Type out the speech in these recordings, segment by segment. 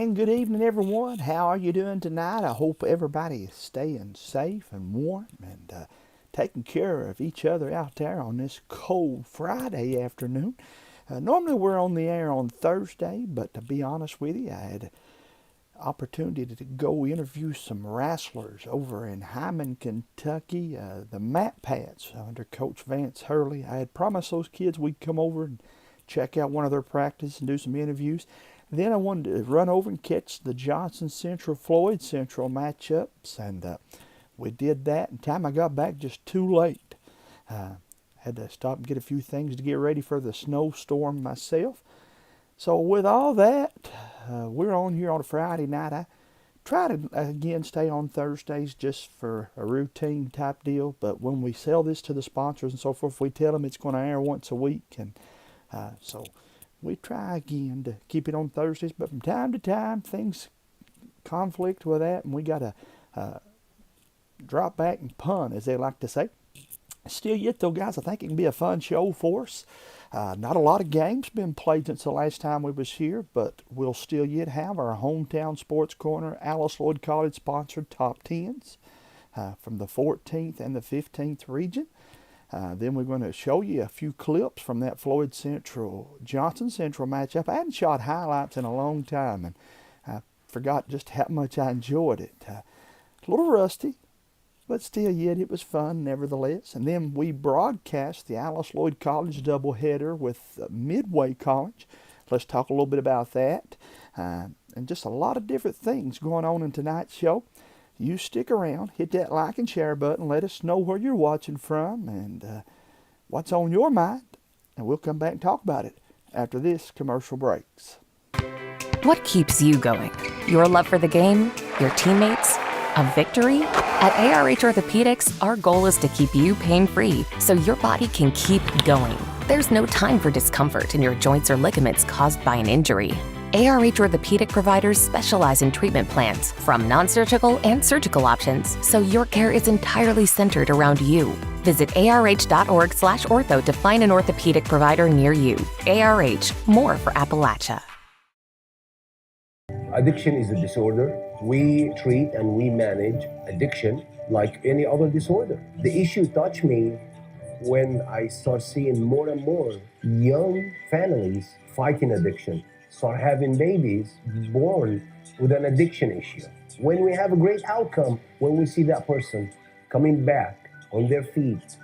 And good evening, everyone. How are you doing tonight? I hope everybody is staying safe and warm and taking care of each other out there on this cold Friday afternoon. Normally we're on the air on Thursday, but to be honest with you, I had opportunity to go interview some wrestlers over in Hyman, Kentucky, the Mat Pats under Coach Vance Hurley. I had promised those kids we'd come over and check out one of their practices and do some interviews. Then I wanted to run over and catch the Johnson Central Floyd Central matchups, and we did that. And time I got back, just too late. Had to stop and get a few things to get ready for the snowstorm myself. So with all that, we're on here on a Friday night. I try to, again, stay on Thursdays just for a routine type deal. But when we sell this to the sponsors and so forth, we tell them it's going to air once a week. And so we try again to keep it on Thursdays. But from time to time, things conflict with that. And we got to drop back and punt, as they like to say. Still yet, though, guys, I think it can be a fun show for us. Not a lot of games been played since the last time we was here, but we'll still yet have our hometown sports corner, Alice Lloyd College sponsored top 10s from the 14th and the 15th region. Then we're going to show you a few clips from that Floyd Central Johnson Central matchup. I hadn't shot highlights in a long time, and I forgot just how much I enjoyed it. A little rusty, but still yet it was fun nevertheless. And then we broadcast the Alice Lloyd College doubleheader with Midway College. Let's talk a little bit about that. And just a lot of different things going on in tonight's show. You stick around, hit that like and share button, let us know where you're watching from and what's on your mind. And we'll come back and talk about it after this commercial breaks. What keeps you going? Your love for the game? Your teammates? A victory? At ARH Orthopedics, our goal is to keep you pain-free so your body can keep going. There's no time for discomfort in your joints or ligaments caused by an injury. ARH Orthopedic providers specialize in treatment plans, from non-surgical and surgical options, so your care is entirely centered around you. Visit arh.org/ortho to find an orthopedic provider near you. ARH, more for Appalachia. Addiction is a disorder. We treat and we manage addiction like any other disorder. The issue touched me when I start seeing more and more young families fighting addiction, start having babies born with an addiction issue. When we have a great outcome, when we see that person coming back on their feet,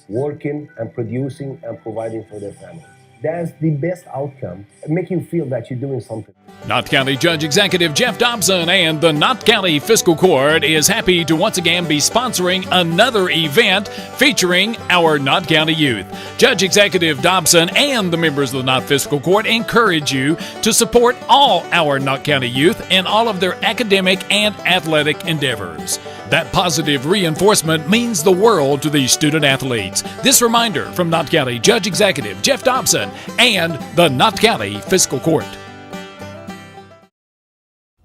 working and producing and providing for their family. That's the best outcome, make you feel that you're doing something. Knott County Judge Executive Jeff Dobson and the Knott County Fiscal Court is happy to once again be sponsoring another event featuring our Knott County youth. Judge Executive Dobson and the members of the Knott Fiscal Court encourage you to support all our Knott County youth in all of their academic and athletic endeavors. That positive reinforcement means the world to these student athletes. This reminder from Knott County Judge Executive Jeff Dobson and the Knott County Fiscal Court.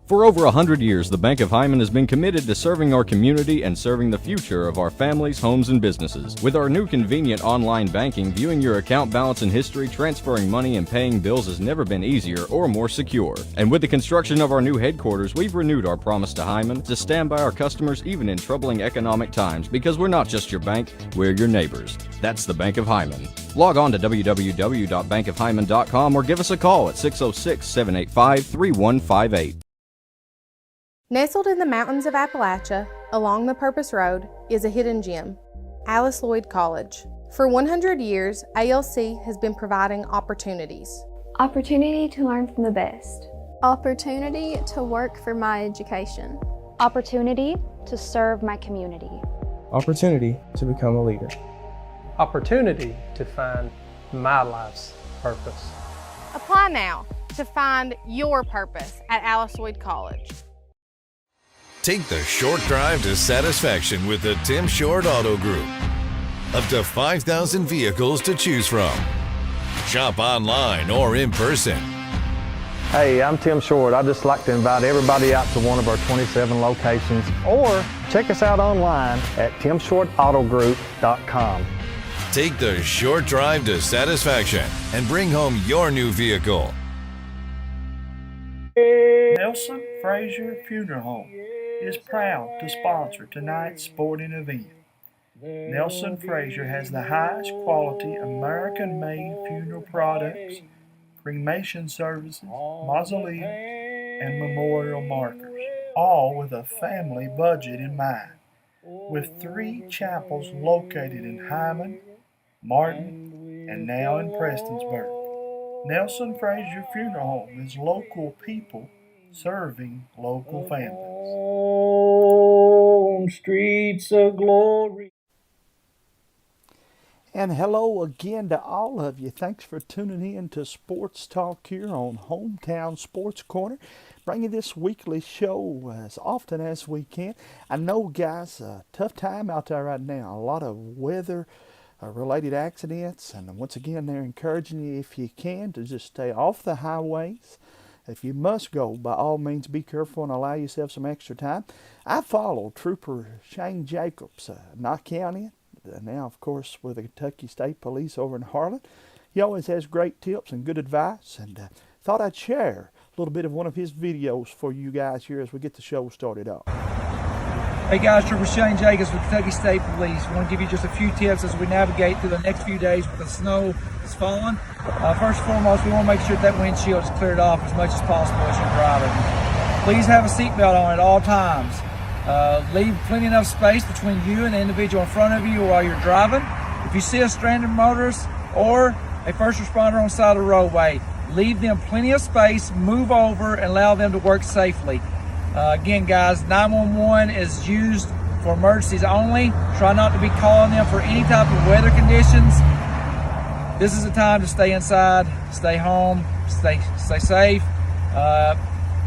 For over 100 years, the Bank of Hyman has been committed to serving our community and serving the future of our families, homes, and businesses. With our new convenient online banking, viewing your account balance and history, transferring money, and paying bills has never been easier or more secure. And with the construction of our new headquarters, we've renewed our promise to Hyman to stand by our customers even in troubling economic times, because we're not just your bank, we're your neighbors. That's the Bank of Hyman. Log on to www.bankofhyman.com or give us a call at 606-785-3158. Nestled in the mountains of Appalachia, along the Purpose Road, is a hidden gem, Alice Lloyd College. For 100 years, ALC has been providing opportunities. Opportunity to learn from the best. Opportunity to work for my education. Opportunity to serve my community. Opportunity to become a leader. Opportunity to find my life's purpose. Apply now to find your purpose at Alice Lloyd College. Take the short drive to satisfaction with the Tim Short Auto Group. Up to 5,000 vehicles to choose from. Shop online or in person. Hey, I'm Tim Short. I'd just like to invite everybody out to one of our 27 locations, or check us out online at timshortautogroup.com. Take the short drive to satisfaction and bring home your new vehicle. Nelson Frazier Funeral Home is proud to sponsor tonight's sporting event. Nelson Frazier has the highest quality American-made funeral products, cremation services, mausoleums, and memorial markers, all with a family budget in mind. With 3 chapels located in Hyman, Martin, and now in Prestonsburg, Nelson Frazier Funeral Home is local people serving local families. On streets of glory. And hello again to all of you. Thanks for tuning in to Sports Talk here on Hometown Sports Corner. Bring you this weekly show as often as we can. I know, guys, a tough time out there right now. A lot of weather related accidents. And once again, they're encouraging you, if you can, to just stay off the highways. If you must go, by all means, be careful and allow yourself some extra time. I follow Trooper Shane Jacobs, Knott County, now, of course, with the Kentucky State Police over in Harlan. He always has great tips and good advice, and thought I'd share a little bit of one of his videos for you guys here as we get the show started up. Hey guys, Trooper Shane Jacobs with Kentucky State Police. I want to give you just a few tips as we navigate through the next few days with the snow that's falling. First and foremost, we want to make sure that windshield is cleared off as much as possible as you're driving. Please have a seatbelt on at all times. Leave plenty enough space between you and the individual in front of you while you're driving. If you see a stranded motorist or a first responder on the side of the roadway, leave them plenty of space, move over, and allow them to work safely. Again, guys, 911 is used for emergencies only. Try not to be calling them for any type of weather conditions. This is the time to stay inside, stay home, stay safe.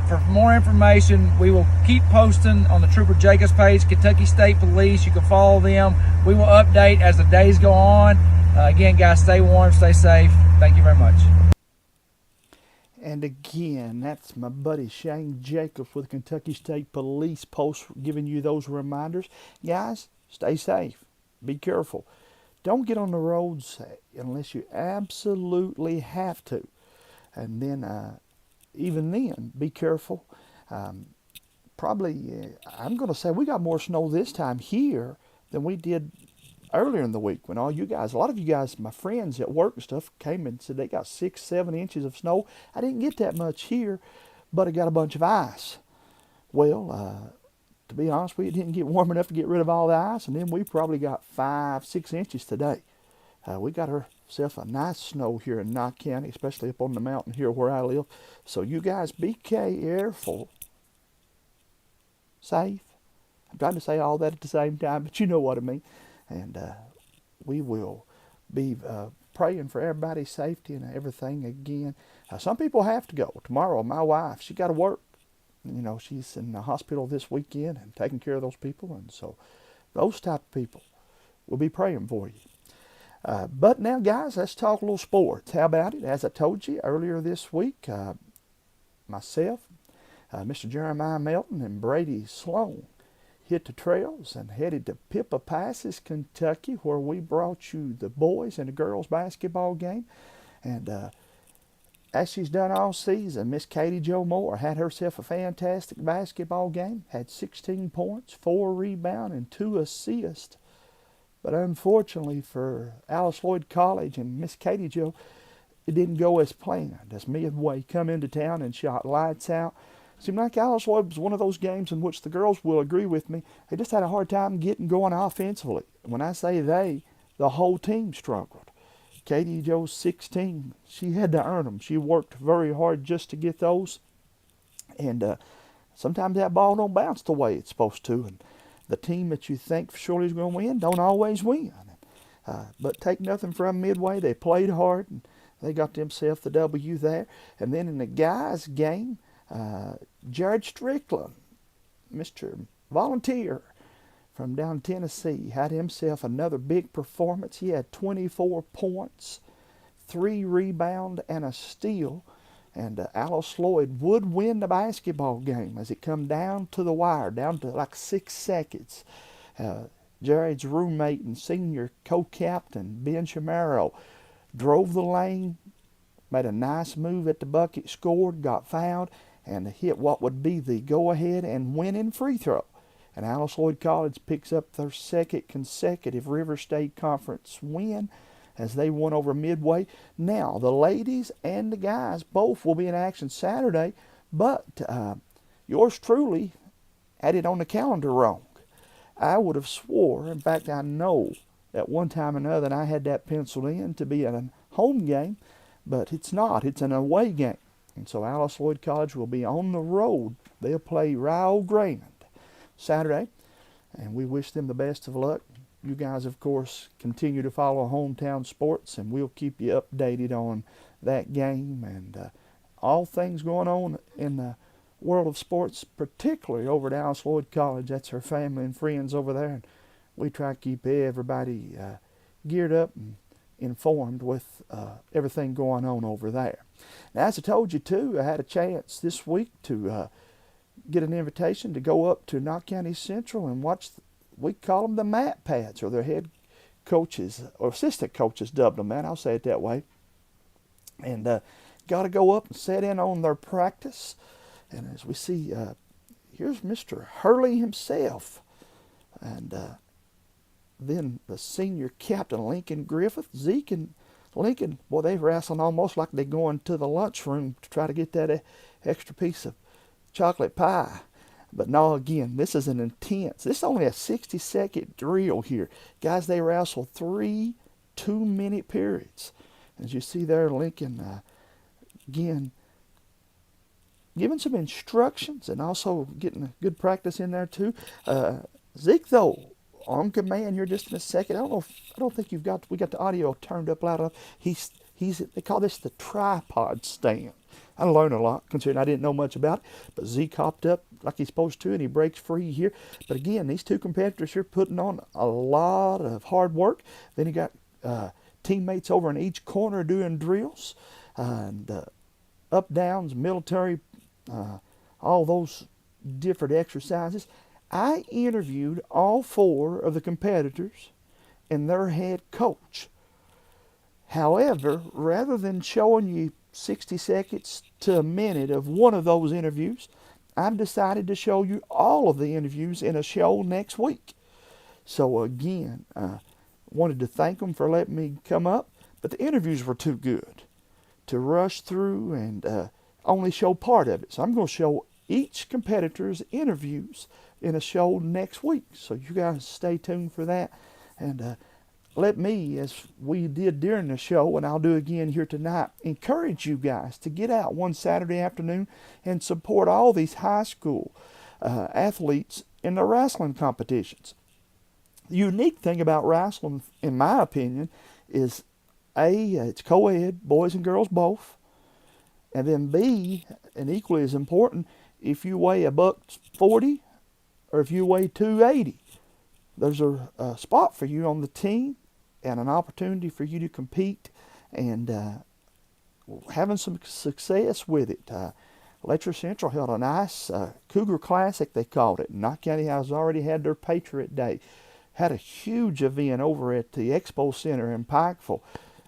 For more information, we will keep posting on the Trooper Jacobs page, Kentucky State Police. You can follow them. We will update as the days go on. Again, guys, stay warm, stay safe. Thank you very much. And again, that's my buddy Shane Jacobs with Kentucky State Police Post giving you those reminders. Guys, stay safe. Be careful. Don't get on the roads unless you absolutely have to. And then, even then, be careful. I'm going to say we got more snow this time here than we did earlier in the week when a lot of you guys, my friends at work and stuff, came and said they got 6-7 inches of snow. I didn't get that much here, but I got a bunch of ice. Well, to be honest with you, it didn't get warm enough to get rid of all the ice, and then we probably got 5-6 inches today. We got ourselves a nice snow here in Knott County, especially up on the mountain here where I live. So you guys be careful, safe. I'm trying to say all that at the same time, but you know what I mean. And we will be praying for everybody's safety and everything again. Some people have to go. Tomorrow, my wife, she got to work. You know, she's in the hospital this weekend and taking care of those people. And so those type of people, we'll be praying for you. But now, guys, let's talk a little sports. How about it? As I told you earlier this week, myself, Mr. Jeremiah Melton, and Brady Sloan hit the trails and headed to Pippa Passes, Kentucky, where we brought you the boys and the girls basketball game. And as she's done all season, Miss Katie Jo Moore had herself a fantastic basketball game, had 16 points, 4 rebounds, and 2 assists. But unfortunately for Alice Lloyd College and Miss Katie Jo, it didn't go as planned. As Midway come into town and shot lights out, seemed like Alice Lloyd was one of those games in which the girls will agree with me. They just had a hard time getting going offensively. When I say they, the whole team struggled. Katie Jo's 16. She had to earn them. She worked very hard just to get those. And sometimes that ball don't bounce the way it's supposed to. And the team that you think surely is going to win don't always win. But take nothing from Midway. They played hard, and they got themselves the W there. And then in the guys' game, Jared Strickland, Mr. Volunteer from down Tennessee, had himself another big performance. He had 24 points, 3 rebounds, and a steal. And Alice Lloyd would win the basketball game as it come down to the wire, down to like 6 seconds. Jared's roommate and senior co-captain, Ben Chamorro, drove the lane, made a nice move at the bucket, scored, got fouled, and hit what would be the go-ahead and winning free throw. And Alice Lloyd College picks up their second consecutive River State Conference win as they won over Midway. Now, the ladies and the guys both will be in action Saturday, but yours truly had it on the calendar wrong. I would have swore, in fact I know at one time or another I had that penciled in to be a home game, but it's not. It's an away game. And so Alice Lloyd College will be on the road. They'll play Rio Grande Saturday, and we wish them the best of luck. You guys, of course, continue to follow hometown sports, and we'll keep you updated on that game and all things going on in the world of sports, particularly over at Alice Lloyd College. That's her family and friends over there, and we try to keep everybody geared up and informed with everything going on over there. Now, as I told you too, I had a chance this week to get an invitation to go up to Knott County Central and watch, we call them the mat pads, or their head coaches, or assistant coaches dubbed them that, I'll say it that way. And got to go up and sit in on their practice. And as we see, here's Mr. Hurley himself. And then the senior captain, Lincoln Griffith. Zeke and Lincoln, boy, they wrestling almost like they're going to the lunchroom to try to get that extra piece of chocolate pie. But no, again, this is an intense, this is only a 60-second drill here. Guys, they wrestle 3 2-minute periods. As you see there, Lincoln, again, giving some instructions and also getting a good practice in there too. Zeke, though, on command here just in a second. I don't think we got the audio turned up loud enough. They call this the tripod stand. I learned a lot considering I didn't know much about it. But Zeke hopped up like he's supposed to, and he breaks free here. But again, these two competitors here putting on a lot of hard work. Then you got teammates over in each corner doing drills and up downs, military, all those different exercises. I interviewed all 4 of the competitors and their head coach. However, rather than showing you 60 seconds to a minute of one of those interviews, I've decided to show you all of the interviews in a show next week. So again, wanted to thank them for letting me come up, but the interviews were too good to rush through and only show part of it. So I'm going to show each competitor's interviews in a show next week. So you guys stay tuned for that. And let me, as we did during the show, and I'll do again here tonight, encourage you guys to get out one Saturday afternoon and support all these high school athletes in the wrestling competitions. The unique thing about wrestling, in my opinion, is A, it's co-ed, boys and girls both. And then B, and equally as important, if you weigh $140 or if you weigh 280, there's a spot for you on the team and an opportunity for you to compete and having some success with it. Letcher Central held a nice Cougar Classic, they called it. Knott County has already had their Patriot Day. Had a huge event over at the Expo Center in Pikeville.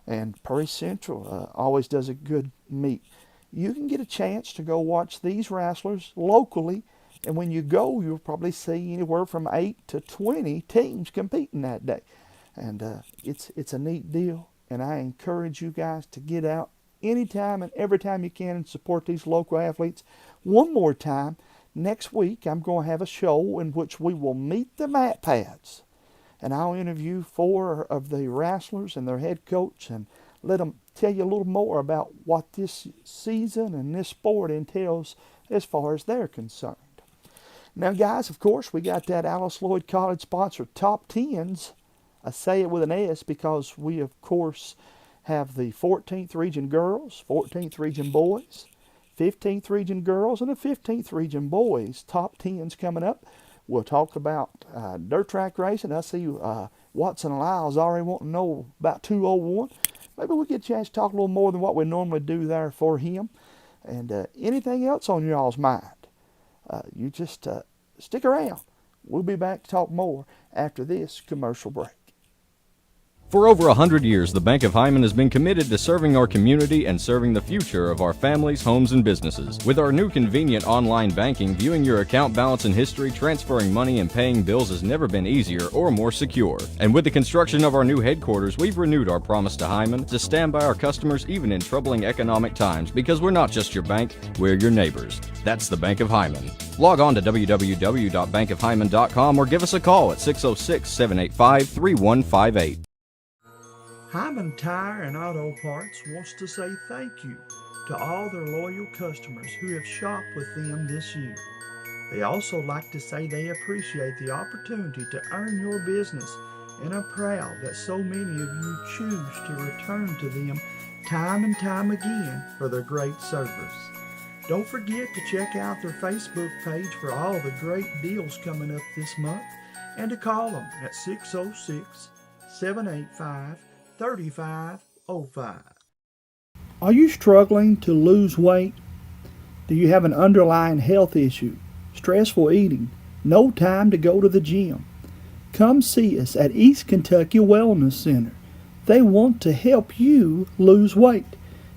And Prairie Central always does a good meet. You can get a chance to go watch these wrestlers locally, and when you go, you'll probably see anywhere from 8 to 20 teams competing that day. And it's a neat deal, and I encourage you guys to get out anytime and every time you can and support these local athletes. One more time, next week I'm going to have a show in which we will meet the mat pads, and I'll interview 4 of the wrestlers and their head coach and let them tell you a little more about what this season and this sport entails as far as they're concerned. Now, guys, of course, we got that Alice Lloyd College sponsored Top 10s. I say it with an S because we, of course, have the 14th Region Girls, 14th Region Boys, 15th Region Girls, and the 15th Region Boys Top 10s coming up. We'll talk about dirt track racing. I see Watson and Lyles already wanting to know about 201. Maybe we'll get a chance to talk a little more than what we normally do there for him. And anything else on y'all's mind, you just stick around. We'll be back to talk more after this commercial break. For over 100 years, the Bank of Hyman has been committed to serving our community and serving the future of our families, homes, and businesses. With our new convenient online banking, viewing your account balance and history, transferring money, and paying bills has never been easier or more secure. And with the construction of our new headquarters, we've renewed our promise to Hyman to stand by our customers even in troubling economic times, because we're not just your bank, we're your neighbors. That's the Bank of Hyman. Log on to www.bankofhyman.com or give us a call at 606-785-3158. Hyman Tire and Auto Parts wants to say thank you to all their loyal customers who have shopped with them this year. They also like to say they appreciate the opportunity to earn your business and are proud that so many of you choose to return to them time and time again for their great service. Don't forget to check out their Facebook page for all the great deals coming up this month and to call them at 606-785-3505. Are you struggling to lose weight? Do you have an underlying health issue, stressful eating, no time to go to the gym? Come see us at East Kentucky Wellness Center. They want to help you lose weight.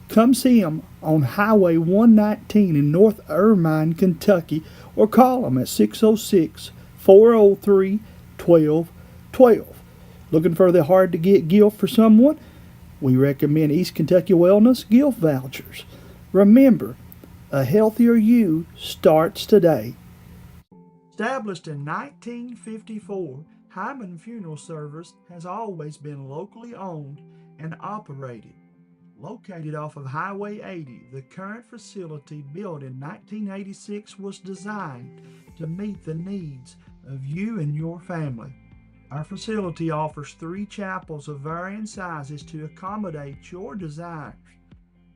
Come see them on Highway 119 in North Ermine, Kentucky, or call them at 606-403-1212. Looking for the hard-to-get gift for someone? We recommend East Kentucky Wellness gift vouchers. Remember, a healthier you starts today. Established in 1954, Hyman Funeral Service has always been locally owned and operated. Located off of Highway 80, the current facility, built in 1986, was designed to meet the needs of you and your family. Our facility offers 3 chapels of varying sizes to accommodate your desires.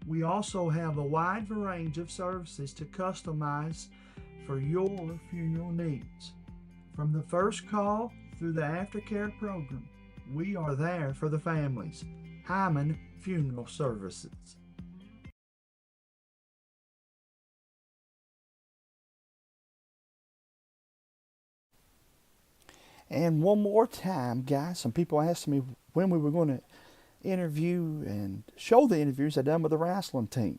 We also have a wide range of services to customize for your funeral needs. From the first call through the aftercare program, we are there for the families. Hyman Funeral Services. And one more time, guys, some people asked me when we were going to interview and show the interviews I done with the wrestling team.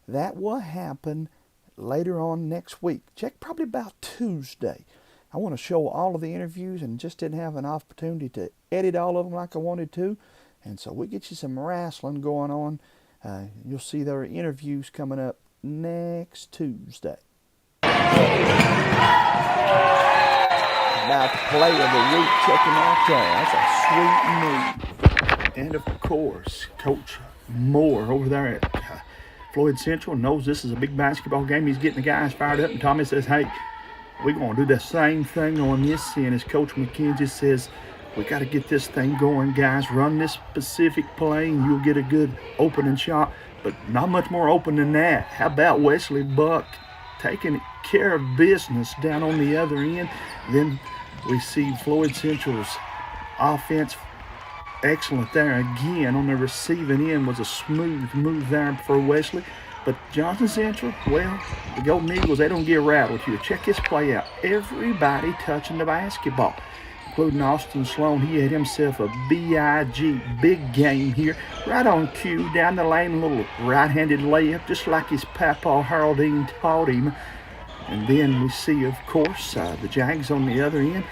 That will happen later on next week. Check probably about Tuesday. I want to show all of the interviews and just didn't have an opportunity to edit all of them like I wanted to. And so we'll get you some wrestling going on. You'll see there are interviews coming up next Tuesday. About the play of the week, checking out there. That's a sweet move. And of course, Coach Moore over there at Floyd Central knows this is a big basketball game. He's getting the guys fired up, and Tommy says, hey, we're going to do the same thing on this end. As Coach McKenzie says, we got to get this thing going, guys. Run this specific play, and you'll get a good opening shot, but not much more open than that. How about Wesley Buck taking care of business down on the other end? Then we see Floyd Central's offense excellent there again on the receiving end. Was a smooth move there for Wesley. But Johnson Central, well, the Golden Eagles, they don't get rattled here. Check this play out. Everybody touching the basketball, including Austin Sloan. He had himself a big game here. Right on cue, down the lane, a little right-handed layup, just like his papa Haroldine taught him. And then we see, of course, the Jags on the other end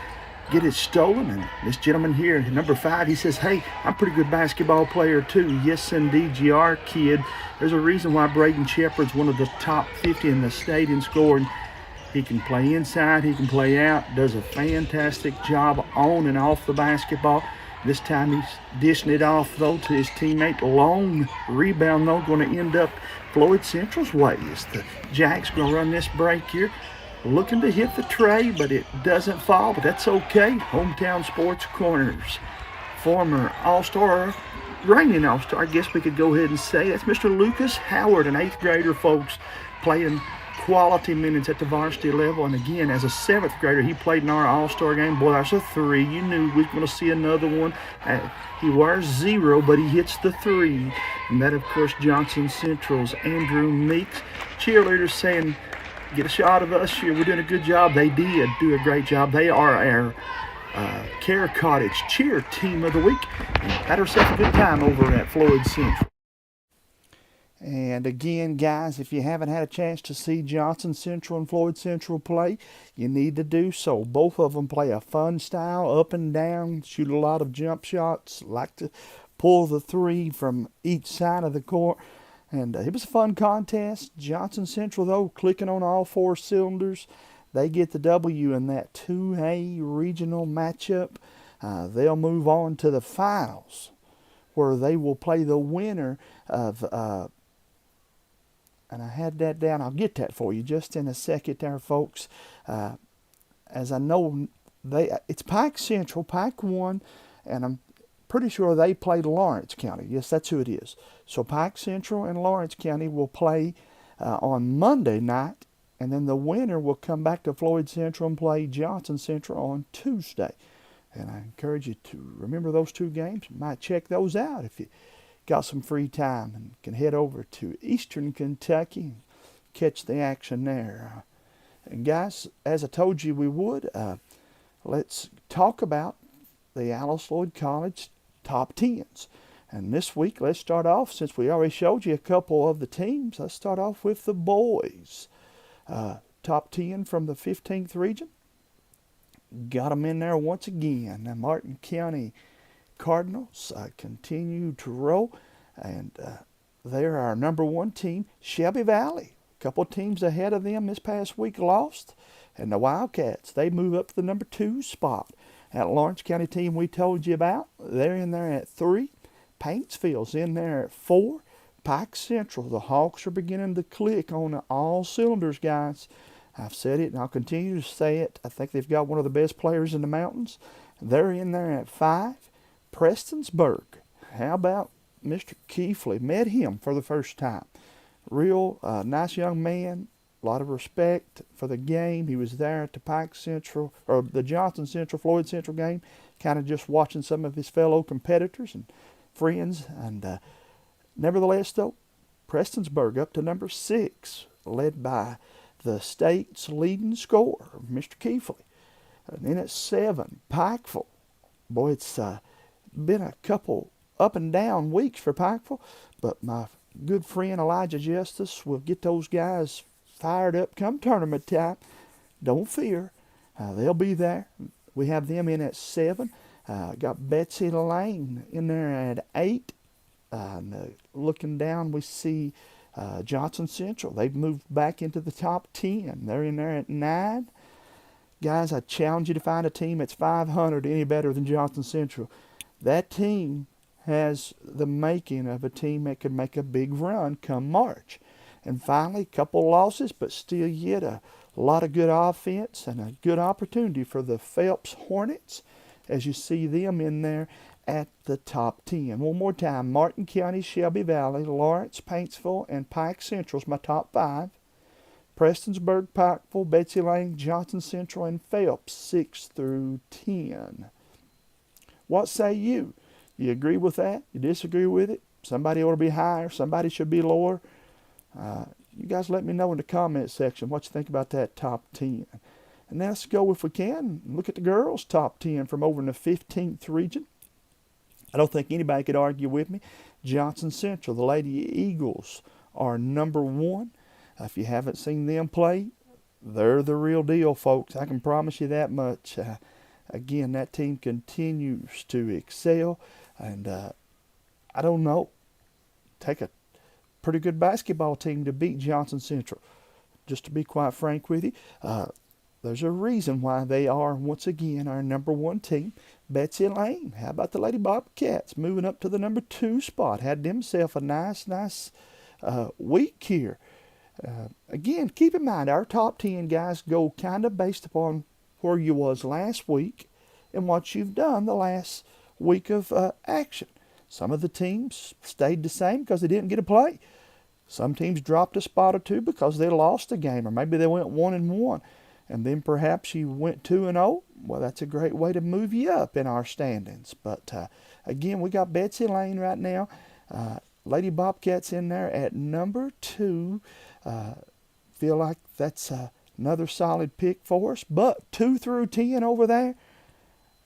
get it stolen. And this gentleman here, number 5, he says, hey, I'm a pretty good basketball player too. Yes, indeed, you are, kid. There's a reason why Braden Shepard's one of the top 50 in the state in scoring. He can play inside, he can play out, does a fantastic job on and off the basketball. This time he's dishing it off, though, to his teammate. Long rebound, though, going to end up Floyd Central's way. As the Jags going to run this break here. Looking to hit the tray, but it doesn't fall, but that's okay. Hometown Sports Corners. Former All-Star, reigning All-Star, I guess we could go ahead and say. That's Mr. Lucas Howard, an 8th grader, folks, playing quality minutes at the varsity level. And again, as a 7th grader, he played in our All-Star game. Boy, that's a 3. You knew we were going to see another one. He wears 0, but he hits the 3. And that, of course, Johnson Central's Andrew Meeks. Cheerleaders saying, get a shot of us here. We're doing a good job. They did do a great job. They are our Care Cottage Cheer Team of the Week. And had herself a good time over at Floyd Central. And again, guys, if you haven't had a chance to see Johnson Central and Floyd Central play, you need to do so. Both of them play a fun style, up and down, shoot a lot of jump shots, like to pull the three from each side of the court. And it was a fun contest. Johnson Central, though, clicking on all four cylinders. They get the W in that 2A regional matchup. They'll move on to the finals, where they will play the winner of, and I had that down. I'll get that for you just in a second there, folks. As I know, it's Pike Central, Pike 1, and I'm pretty sure they played Lawrence County. Yes, that's who it is. So Pike Central and Lawrence County will play on Monday night, and then the winner will come back to Floyd Central and play Johnson Central on Tuesday. And I encourage you to remember those two games. You might check those out if you got some free time and can head over to Eastern Kentucky and catch the action there. And guys, as I told you we would, let's talk about the Alice Lloyd College top 10s. And this week, let's start off, since we already showed you a couple of the teams, let's start off with the boys. Top 10 from the 15th region. Got them in there once again. The Martin County Cardinals continue to roll, and they're our number one team. Shelby Valley, a couple teams ahead of them this past week, lost, and the Wildcats, they move up to the number 2 spot. That Lawrence County team we told you about, they're in there at 3. Paintsville's in there at 4. Pike Central, the Hawks are beginning to click on all cylinders, guys. I've said it and I'll continue to say it. I think they've got one of the best players in the mountains. They're in there at 5. Prestonsburg, how about Mr. Keefley? Met him for the first time. Real nice young man, a lot of respect for the game. He was there at the Pike Central, or the Johnson Central, Floyd Central game, kind of just watching some of his fellow competitors and friends. And nevertheless, though, Prestonsburg up to number 6, led by the state's leading scorer, Mr. Keefley. And then at 7, Pikeville. Boy, it's been a couple up and down weeks for Pikeville, but my good friend Elijah Justice will get those guys fired up come tournament time. Don't fear. They'll be there. We have them in at 7. Got Betsy Lane in there at 8. Looking down, we see Johnson Central. They've moved back into the top 10. They're in there at 9. Guys, I challenge you to find a team that's 500 any better than Johnson Central. That team has the making of a team that could make a big run come March. And finally, a couple losses, but still yet a lot of good offense and a good opportunity for the Phelps Hornets, as you see them in there at the top 10. One more time, Martin County, Shelby Valley, Lawrence, Paintsville, and Pike Central's my top 5. Prestonsburg, Pikeville, Betsy Lane, Johnson Central, and Phelps, 6 through 10. What say you? You agree with that? You disagree with it? Somebody ought to be higher. Somebody should be lower. You guys let me know in the comment section what you think about that top 10. And now let's go, if we can, look at the girls' top 10 from over in the 15th region. I don't think anybody could argue with me. Johnson Central, the Lady Eagles, are number 1. If you haven't seen them play, they're the real deal, folks. I can promise you that much. Again, that team continues to excel. And I don't know, take a pretty good basketball team to beat Johnson Central. Just to be quite frank with you, there's a reason why they are, once again, our number 1 team. Betsy Lane, how about the Lady Bobcats, moving up to the number 2 spot. Had themselves a nice week here. Again, keep in mind, our top 10 guys go kind of based upon where you was last week and what you've done the last week of action. Some of the teams stayed the same because they didn't get to play. Some teams dropped a spot or two because they lost a game, or maybe they went 1-1. And then perhaps you went 2-0. Well, that's a great way to move you up in our standings. But again, we got Betsy Lane right now. Lady Bobcats in there at number 2. Feel like that's another solid pick for us. But 2 through 10 over there,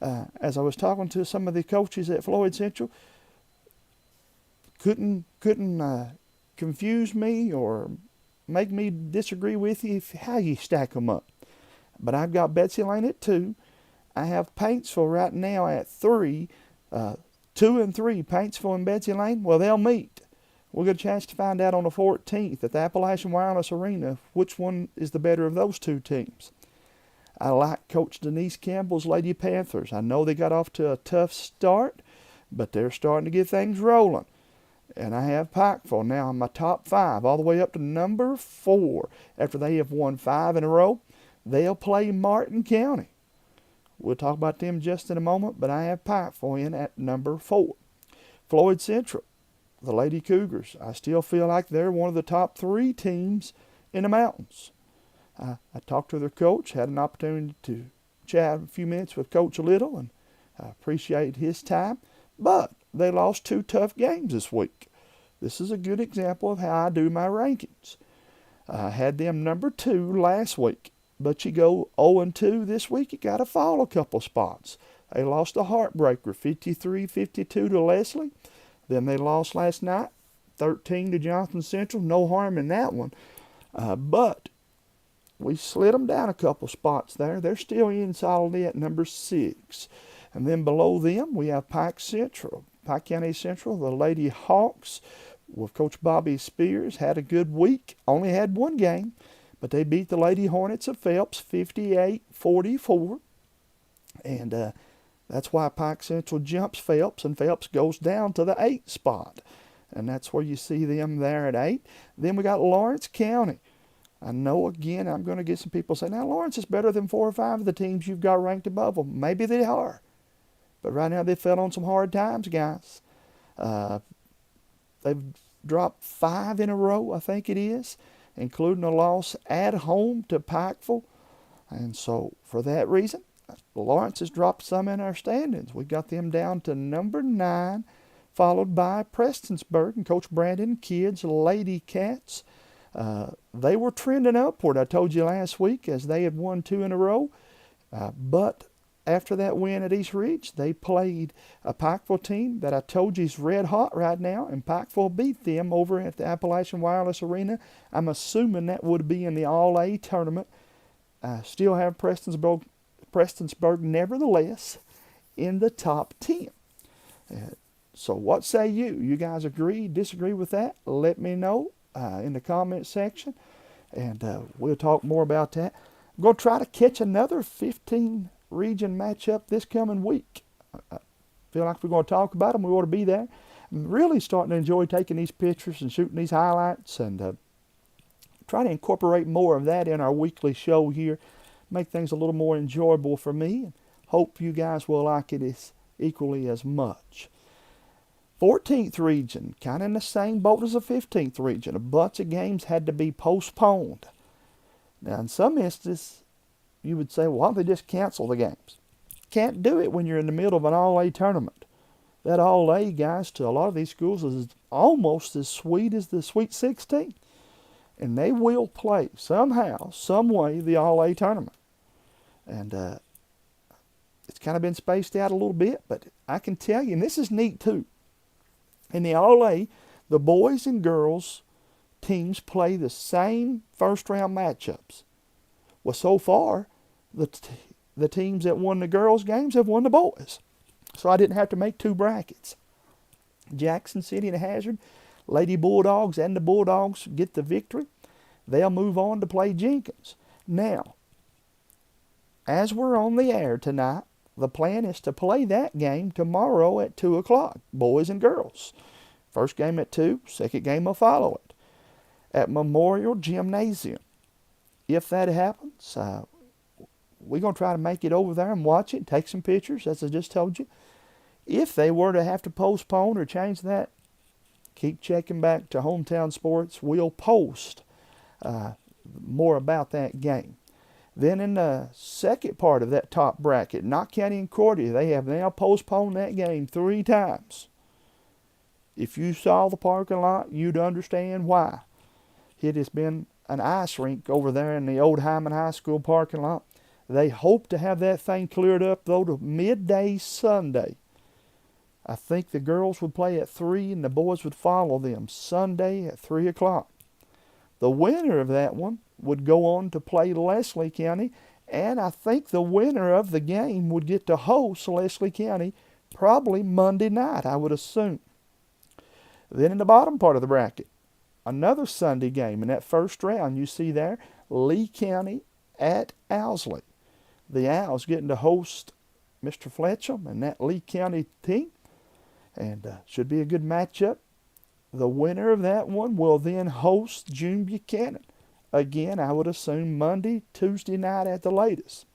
As I was talking to some of the coaches at Floyd Central, couldn't confuse me or make me disagree with you how you stack them up. But I've got Betsy Lane at 2. I have Paintsville right now at 3. 2 and 3, Paintsville and Betsy Lane. Well, they'll meet. We'll get a chance to find out on the 14th at the Appalachian Wireless Arena which one is the better of those two teams. I like Coach Denise Campbell's Lady Panthers. I know they got off to a tough start, but they're starting to get things rolling. And I have Pikeville now in my top 5, all the way up to number 4. After they have won 5 in a row, they'll play Martin County. We'll talk about them just in a moment, but I have Pikeville in at number 4. Floyd Central, the Lady Cougars, I still feel like they're one of the top 3 teams in the mountains. I talked to their coach, had an opportunity to chat a few minutes with Coach Little, and I appreciate his time. But they lost 2 tough games this week. This is a good example of how I do my rankings. I had them number 2 last week, but you go 0-2 this week, you got to fall a couple spots. They lost a heartbreaker, 53-52 to Leslie. Then they lost last night, 13 to Johnson Central. No harm in that one. But we slid them down a couple spots there. They're still in solidly at number 6. And then below them, we have Pike County Central, the Lady Hawks, with Coach Bobby Spears. Had a good week, only had 1 game, but they beat the Lady Hornets of Phelps 58-44. And that's why Pike Central jumps Phelps, and Phelps goes down to the 8th spot. And that's where you see them there at 8. Then we got Lawrence County. I know, again, I'm going to get some people say, now Lawrence is better than 4 or 5 of the teams you've got ranked above them. Maybe they are. But right now they fell on some hard times, guys. They've dropped 5 in a row, I think it is, including a loss at home to Pikeville. And so for that reason, Lawrence has dropped some in our standings. We got them down to number 9, followed by Prestonsburg and Coach Brandon Kidd's Lady Cats. They were trending upward, I told you last week, as they had won 2 in a row. But after that win at East Ridge, they played a Pikeville team that I told you is red hot right now, and Pikeville beat them over at the Appalachian Wireless Arena. I'm assuming that would be in the All-A tournament. I still have Prestonsburg nevertheless in the top 10. So what say you? You guys agree, disagree with that? Let me know in the comment section, and we'll talk more about that. I'm going to try to catch another 15 region matchup this coming week. I feel like we're going to talk about them. We ought to be there. I'm really starting to enjoy taking these pictures and shooting these highlights, and try to incorporate more of that in our weekly show here. Make things a little more enjoyable for me, and hope you guys will like it as equally as much. 14th region, kind of in the same boat as the 15th region. A bunch of games had to be postponed. Now, in some instances, you would say, well, why don't they just cancel the games? Can't do it when you're in the middle of an All-A tournament. That All-A, guys, to a lot of these schools is almost as sweet as the Sweet 16. And they will play somehow, some way, the All-A tournament. And it's kind of been spaced out a little bit, but I can tell you, and this is neat too, in the All-A, the boys and girls teams play the same first-round matchups. Well, so far, the teams that won the girls' games have won the boys. So I didn't have to make 2 brackets. Jackson City and Hazard, Lady Bulldogs and the Bulldogs get the victory. They'll move on to play Jenkins. Now, as we're on the air tonight, the plan is to play that game tomorrow at 2 o'clock, boys and girls. First game at 2, second game will follow it at Memorial Gymnasium. If that happens, we're going to try to make it over there and watch it, take some pictures, as I just told you. If they were to have to postpone or change that, keep checking back to Hometown Sports. We'll post more about that game. Then in the second part of that top bracket, Knott County and Cordia, they have now postponed that game 3 times. If you saw the parking lot, you'd understand why. It has been an ice rink over there in the old Hyman High School parking lot. They hope to have that thing cleared up, though, to midday Sunday. I think the girls would play at 3 and the boys would follow them Sunday at 3 o'clock. The winner of that one would go on to play Leslie County, and I think the winner of the game would get to host Leslie County probably Monday night, I would assume. Then in the bottom part of the bracket, another Sunday game. In that first round, you see there, Lee County at Owsley. The Owls getting to host Mr. Fletcham and that Lee County team, and should be a good matchup. The winner of that one will then host June Buchanan. Again, I would assume Monday, Tuesday night at the latest.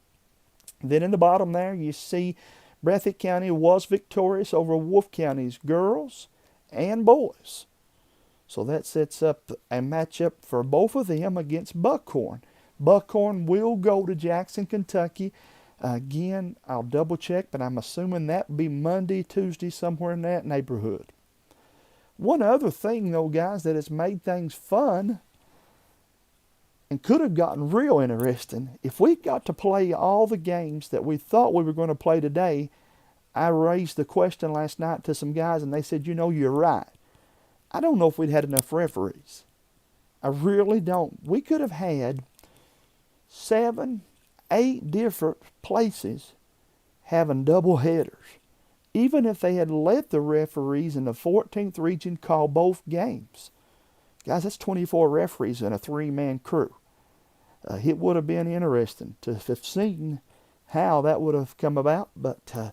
Then in the bottom there, you see Breathitt County was victorious over Wolfe County's girls and boys. So that sets up a matchup for both of them against Buckhorn. Buckhorn will go to Jackson, Kentucky. Again, I'll double check, but I'm assuming that will be Monday, Tuesday, somewhere in that neighborhood. One other thing, though, guys, that has made things fun and could have gotten real interesting, if we got to play all the games that we thought we were going to play today, I raised the question last night to some guys, and they said, you know, you're right. I don't know if we'd had enough referees. I really don't. We could have had 7, 8 different places having double headers, even if they had let the referees in the 14th region call both games. Guys, that's 24 referees in a 3-man crew. It would have been interesting to have seen how that would have come about, but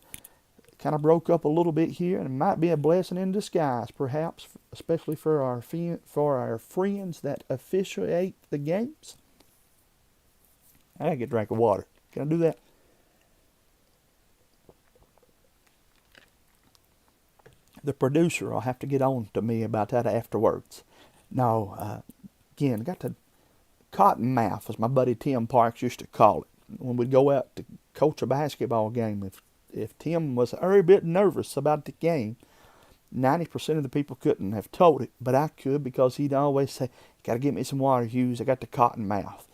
kind of broke up a little bit here, and it might be a blessing in disguise, perhaps, especially for our friends that officiate the games. I gotta get a drink of water. Can I do that? The producer will have to get on to me about that afterwards. No, again, got the cotton mouth, as my buddy Tim Parks used to call it. When we'd go out to coach a basketball game, if Tim was every bit nervous about the game, 90% of the people couldn't have told it, but I could, because he'd always say, got to get me some water, Hughes, I got the cotton mouth.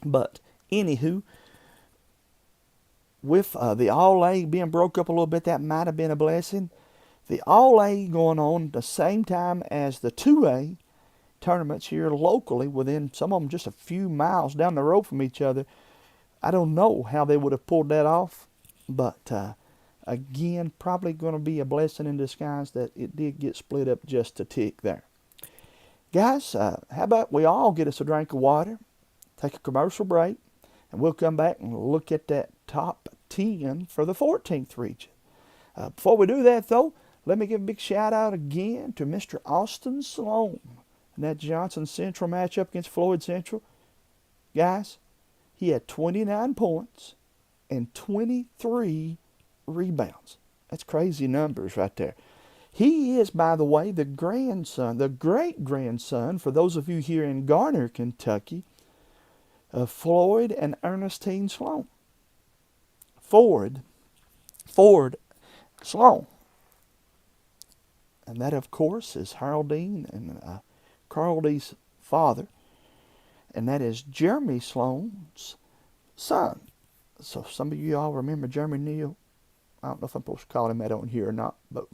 But anywho, with the All-A being broke up a little bit, that might have been a blessing. The All-A going on the same time as the 2A tournaments here locally, within some of them just a few miles down the road from each other. I don't know how they would have pulled that off, but again, probably going to be a blessing in disguise that it did get split up just a tick there. Guys, how about we all get us a drink of water, take a commercial break, and we'll come back and look at that top 10 for the 14th region. Before we do that, though, let me give a big shout out again to Mr. Austin Sloan in that Johnson Central matchup against Floyd Central. Guys, he had 29 points and 23 rebounds. That's crazy numbers right there. He is, by the way, the great-grandson, for those of you here in Garner, Kentucky, of Floyd and Ernestine Sloan. Ford Sloan. And that, of course, is Haroldine and Carl D's father. And that is Jeremy Sloan's son. So some of you all remember Jeremy Neal. I don't know if I'm supposed to call him that on here or not, but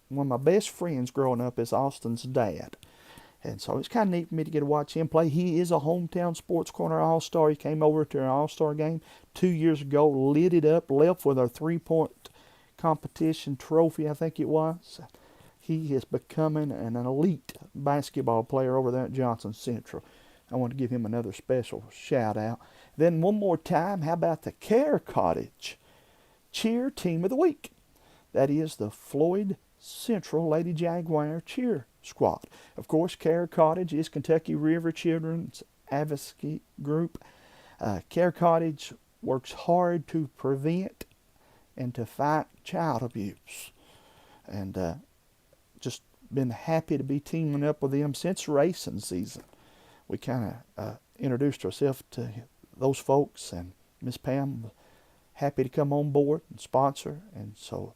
one of my best friends growing up is Austin's dad. And so it's kind of neat for me to get to watch him play. He is a hometown Sports Corner All-Star. He came over to an All-Star game 2 years ago, lit it up, left with a 3-point competition trophy, I think it was. He is becoming an elite basketball player over there at Johnson Central. I want to give him another special shout out. Then one more time, how about the Care Cottage Cheer Team of the Week? That is the Floyd Central Lady Jaguar Cheer Squad. Of course, Care Cottage is Kentucky River Children's Advocacy Group. Care Cottage works hard to prevent and to fight child abuse. And just been happy to be teaming up with them since racing season. We kind of introduced ourselves to those folks, and Miss Pam was happy to come on board and sponsor. And so,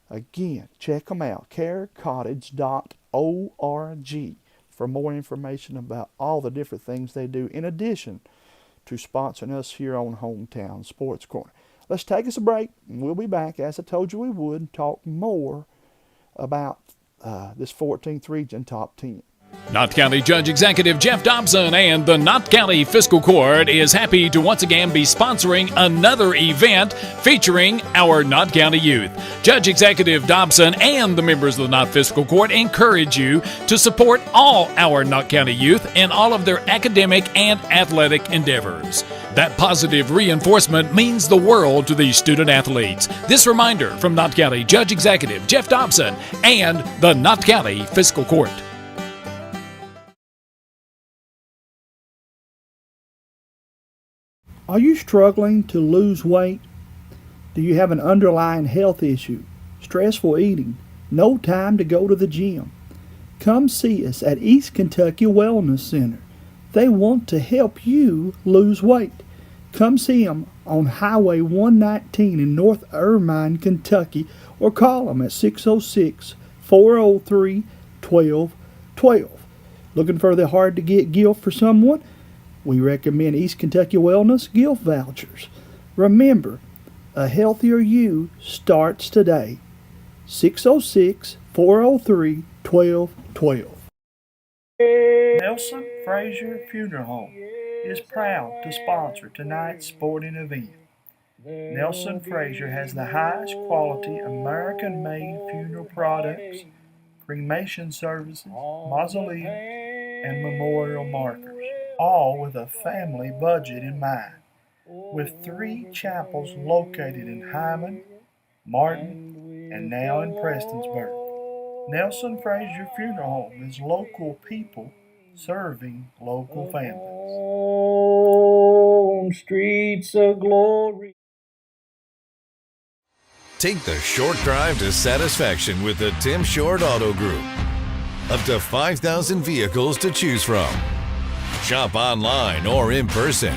again, check them out, carecottage.org, for more information about all the different things they do, in addition to sponsoring us here on Hometown Sports Corner. Let's take us a break, and we'll be back, as I told you we would, and talk more about this 14th region top 10. Knott County Judge Executive Jeff Dobson and the Knott County Fiscal Court is happy to once again be sponsoring another event featuring our Knott County youth. Judge Executive Dobson and the members of the Knott Fiscal Court encourage you to support all our Knott County youth in all of their academic and athletic endeavors. That positive reinforcement means the world to these student athletes. This reminder from Knott County Judge Executive Jeff Dobson and the Knott County Fiscal Court. Are you struggling to lose weight? Do you have an underlying health issue? Stressful eating? No time to go to the gym? Come see us at East Kentucky Wellness Center. They want to help you lose weight. Come see them on Highway 119 in North Irvine, Kentucky, or call them at 606-403-1212. Looking for the hard-to-get gift for someone? We recommend East Kentucky Wellness gift vouchers. Remember, a healthier you starts today. 606-403-1212. Nelson Frazier Funeral Home is proud to sponsor tonight's sporting event. Nelson Frazier has the highest quality American-made funeral products, cremation services, mausoleum, and memorial markers, all with a family budget in mind. With 3 chapels located in Hyman, Martin, and now in Prestonsburg, Nelson Frazier Funeral Home is local people serving local families. On streets of glory. Take the short drive to satisfaction with the Tim Short Auto Group. Up to 5,000 vehicles to choose from. Shop online or in person.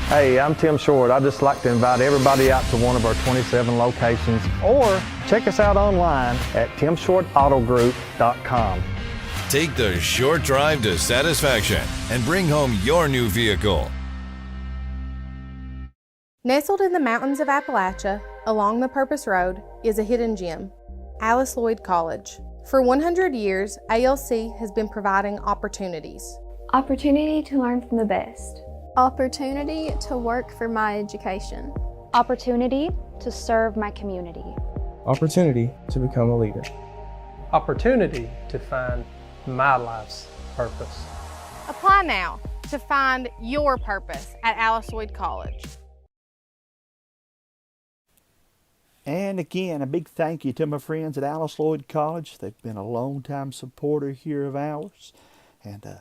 Hey, I'm Tim Short. I'd just like to invite everybody out to one of our 27 locations, or check us out online at timshortautogroup.com. Take the short drive to satisfaction and bring home your new vehicle. Nestled in the mountains of Appalachia, along the Purpose Road, is a hidden gem, Alice Lloyd College. For 100 years, ALC has been providing opportunities. Opportunity to learn from the best. Opportunity to work for my education. Opportunity to serve my community. Opportunity to become a leader. Opportunity to find my life's purpose. Apply now to find your purpose at Alice Lloyd College. And again, a big thank you to my friends at Alice Lloyd College. They've been a long-time supporter here of ours, and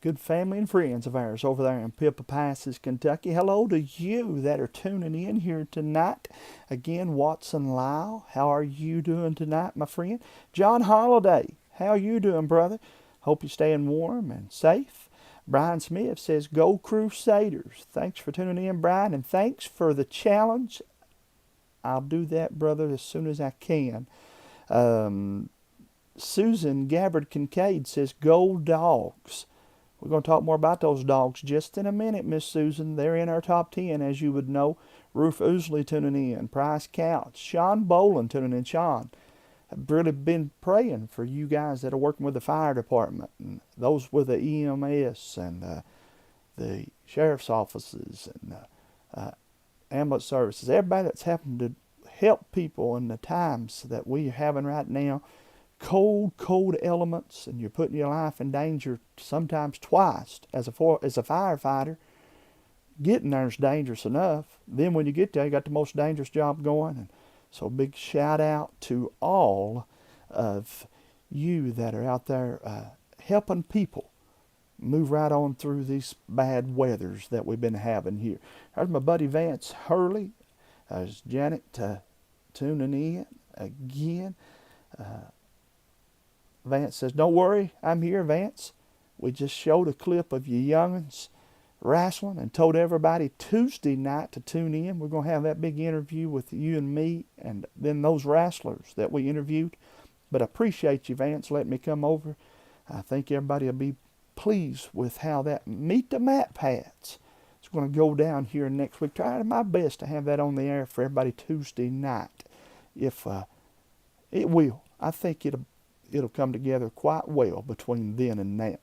good family and friends of ours over there in Pippa Passes, Kentucky. Hello to you that are tuning in here tonight. Again, Watson Lyle, how are you doing tonight, my friend? John Holliday, how are you doing, brother? Hope you're staying warm and safe. Brian Smith says, Go Crusaders. Thanks for tuning in, Brian, and thanks for the challenge. I'll do that, brother, as soon as I can. Susan Gabbard Kincaid says, Go Dogs. We're going to talk more about those dogs just in a minute, Miss Susan. They're in our top 10, as you would know. Ruth Oosley tuning in. Price Couch. Sean Boland tuning in. Sean, I've really been praying for you guys that are working with the fire department and those with the EMS and the sheriff's offices and ambulance services. Everybody that's having to help people in the times that we're having right now. Cold elements, and you're putting your life in danger sometimes twice as a firefighter. Getting there is dangerous enough. Then when you get there, you got the most dangerous job going. And so big shout out to all of you that are out there helping people move right on through these bad weathers that we've been having here. There's my buddy Vance Hurley. There's Janet tuning in again. Vance says, Don't worry, I'm here, Vance. We just showed a clip of you young'uns wrestling and told everybody Tuesday night to tune in. We're going to have that big interview with you and me and then those wrestlers that we interviewed. But I appreciate you, Vance, letting me come over. I think everybody will be pleased with how that Meet the Mat Pats. It's going to go down here next week. Try my best to have that on the air for everybody Tuesday night. If it will, I think it'll come together quite well between then and now.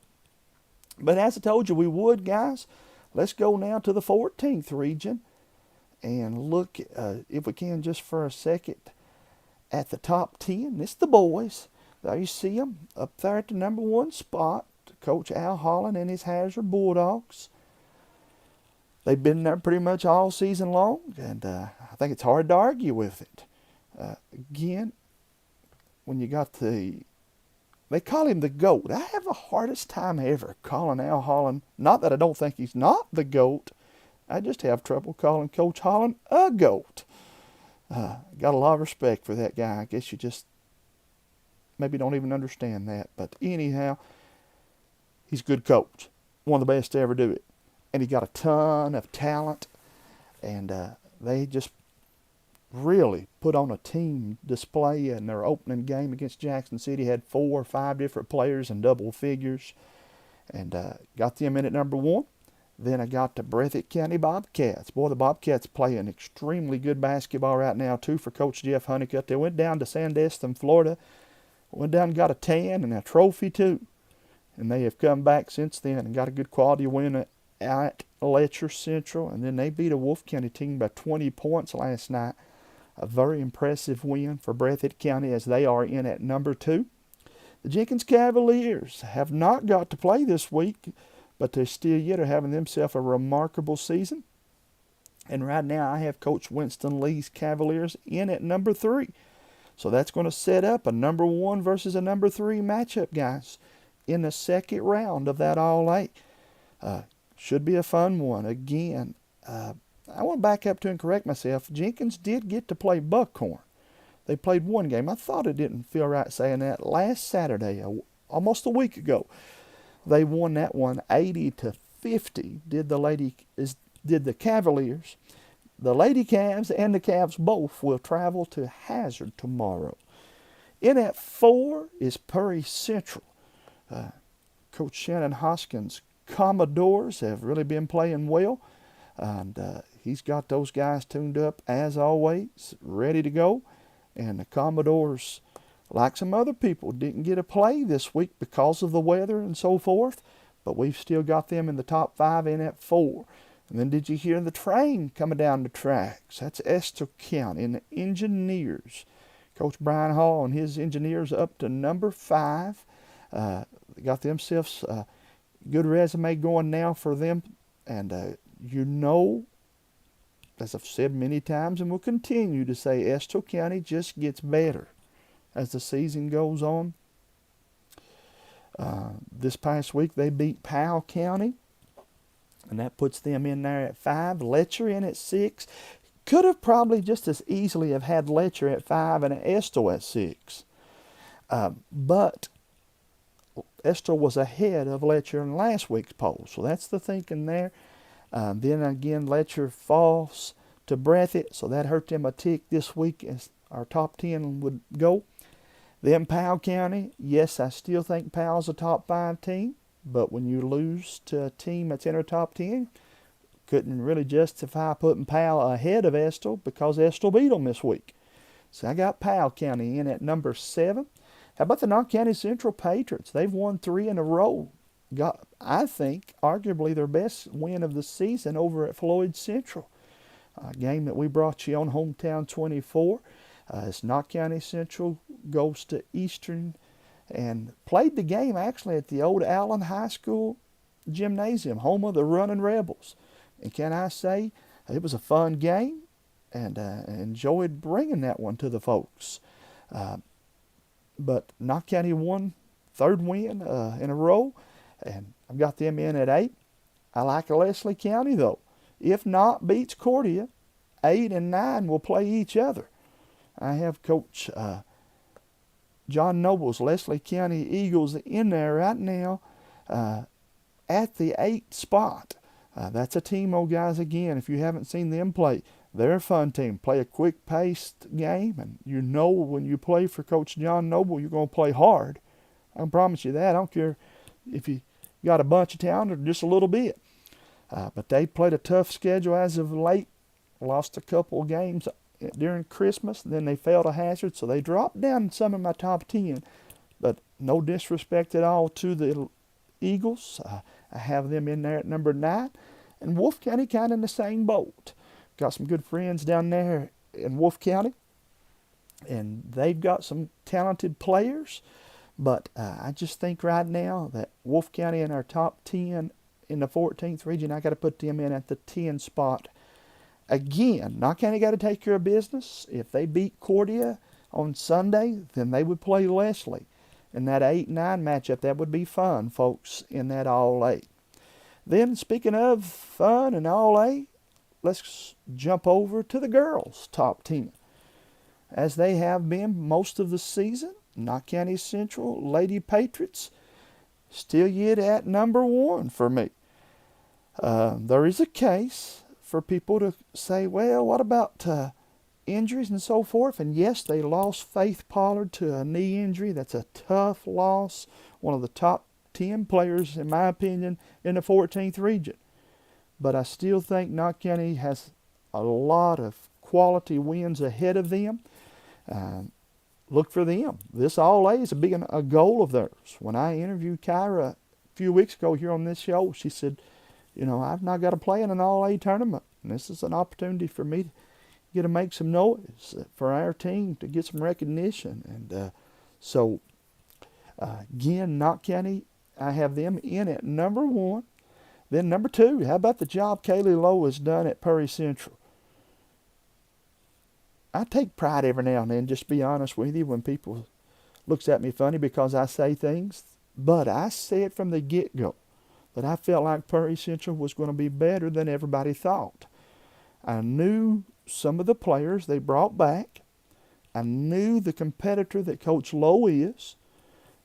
But as I told you we would, guys, let's go now to the 14th region and look, if we can, just for a second, at the top 10. It's the boys. There you see them up there at the number 1 spot. Coach Al Holland and his Hazard Bulldogs. They've been there pretty much all season long, and I think it's hard to argue with it. Again, when you got they call him the GOAT. I have the hardest time ever calling Al Holland, not that I don't think he's not the GOAT, I just have trouble calling Coach Holland a GOAT. Got a lot of respect for that guy. I guess you just maybe don't even understand that. But anyhow, he's a good coach. One of the best to ever do it. And he got a ton of talent. And they just really put on a team display in their opening game against Jackson City. Had 4 or 5 different players in double figures. And got them in at number 1. Then I got the Breathitt County Bobcats. Boy, the Bobcats playing extremely good basketball right now, too, for Coach Jeff Honeycutt. They went down to Sandestin, Florida. Went down and got a tan and a trophy, too. And they have come back since then and got a good quality win at Letcher Central. And then they beat a Wolfe County team by 20 points last night. A very impressive win for Breathitt County as they are in at number 2. The Jenkins Cavaliers have not got to play this week, but they still yet are having themselves a remarkable season. And right now I have Coach Winston Lee's Cavaliers in at number 3. So that's going to set up a number 1 versus a number 3 matchup, guys, in the second round of that All-A. Should be a fun one. Again, I want to back up to and correct myself. Jenkins did get to play Buckhorn. They played one game. I thought it didn't feel right saying that. Last Saturday, almost a week ago, they won that one 80-50. Did the Cavaliers. The Lady Cavs and the Cavs both will travel to Hazard tomorrow. In at 4 is Perry Central. Coach Shannon Hoskins' Commodores have really been playing well. And he's got those guys tuned up as always, ready to go. And the Commodores, like some other people, didn't get a play this week because of the weather and so forth. But we've still got them in the top 5 in at 4. And then did you hear the train coming down the tracks? That's Estill County and the Engineers. Coach Brian Hall and his Engineers up to number 5. They got themselves a good resume going now for them. And you know, as I've said many times and will continue to say, Estill County just gets better as the season goes on. This past week they beat Powell County, and that puts them in there at 5. Letcher in at 6. Could have probably just as easily have had Letcher at 5 and Estill at 6. But Estill was ahead of Letcher in last week's poll, so that's the thinking there. Then again, Letcher falls to Breathitt, so that hurt them a tick this week as our top 10 would go. Then Powell County, yes, I still think Powell's a top 5 team, but when you lose to a team that's in our top 10, couldn't really justify putting Powell ahead of Estill because Estill beat them this week. So I got Powell County in at number 7. How about the Knott County Central Patriots? They've won 3 in a row. Got, I think, arguably their best win of the season over at Floyd Central. A game that we brought you on Hometown 24. As Knott County Central goes to Eastern and played the game actually at the old Allen High School gymnasium, home of the Running Rebels. And can I say, it was a fun game and enjoyed bringing that one to the folks. But Knott County won 3rd win in a row, and I've got them in at 8. I like Leslie County, though. If not, beats Cordia. 8 and 9 will play each other. I have Coach John Noble's Leslie County Eagles in there right now at the 8th spot. That's a team, oh guys, again, if you haven't seen them play, they're a fun team. Play a quick-paced game, and you know when you play for Coach John Noble, you're going to play hard. I can promise you that. I don't care if you got a bunch of talent or just a little bit. But they played a tough schedule as of late. Lost a couple of games during Christmas. Then they fell to Hazard, so they dropped down some of my top 10. But no disrespect at all to the Eagles. I have them in there at number 9. And Wolfe County kind of in the same boat. Got some good friends down there in Wolfe County. And they've got some talented players. But I just think right now that Wolfe County in our top 10 in the 14th region, I got to put them in at the 10 spot. Again, Knott County got to take care of business. If they beat Cordia on Sunday, then they would play Leslie. In that 8-9 matchup, that would be fun, folks, in that All-A. Then, speaking of fun and All-A, let's jump over to the girls' top 10. As they have been most of the season, Knott County Central Lady Patriots still yet at number 1 for me. There is a case for people to say, well, what about injuries and so forth? And yes, they lost Faith Pollard to a knee injury. That's a tough loss. One of the top 10 players, in my opinion, in the 14th region. But I still think Knott County has a lot of quality wins ahead of them. Look for them. This All-A is a goal of theirs. When I interviewed Kyra a few weeks ago here on this show, she said, I've not got to play in an All-A tournament. And this is an opportunity for me to get to make some noise for our team, to get some recognition. And again, Knott County, I have them in at number 1. Then number 2, how about the job Kaylee Lowe has done at Prairie Central? I take pride every now and then, just to be honest with you, when people looks at me funny because I say things. But I said from the get-go that I felt like Prairie Central was going to be better than everybody thought. I knew some of the players they brought back. I knew the competitor that Coach Lowe is.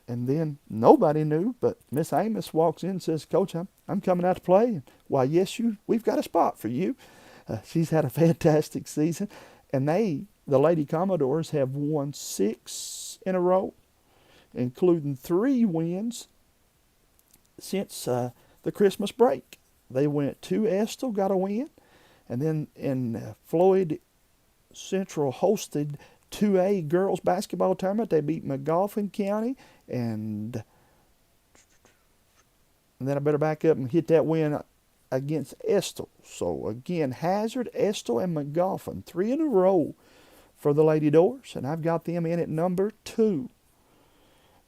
And then nobody knew, but Miss Amos walks in and says, Coach, I'm coming out to play. And, why, yes, we've got a spot for you. She's had a fantastic season. And the Lady Commodores, have won 6 in a row, including 3 wins since the Christmas break. They went to Estill, got a win, and then in Floyd Central hosted 2A girls basketball tournament. They beat McGoffin County, and then I better back up and hit that win against Estill. So again, Hazard, Estill, and McGoffin, 3 in a row for the Lady Doors, and I've got them in at number 2.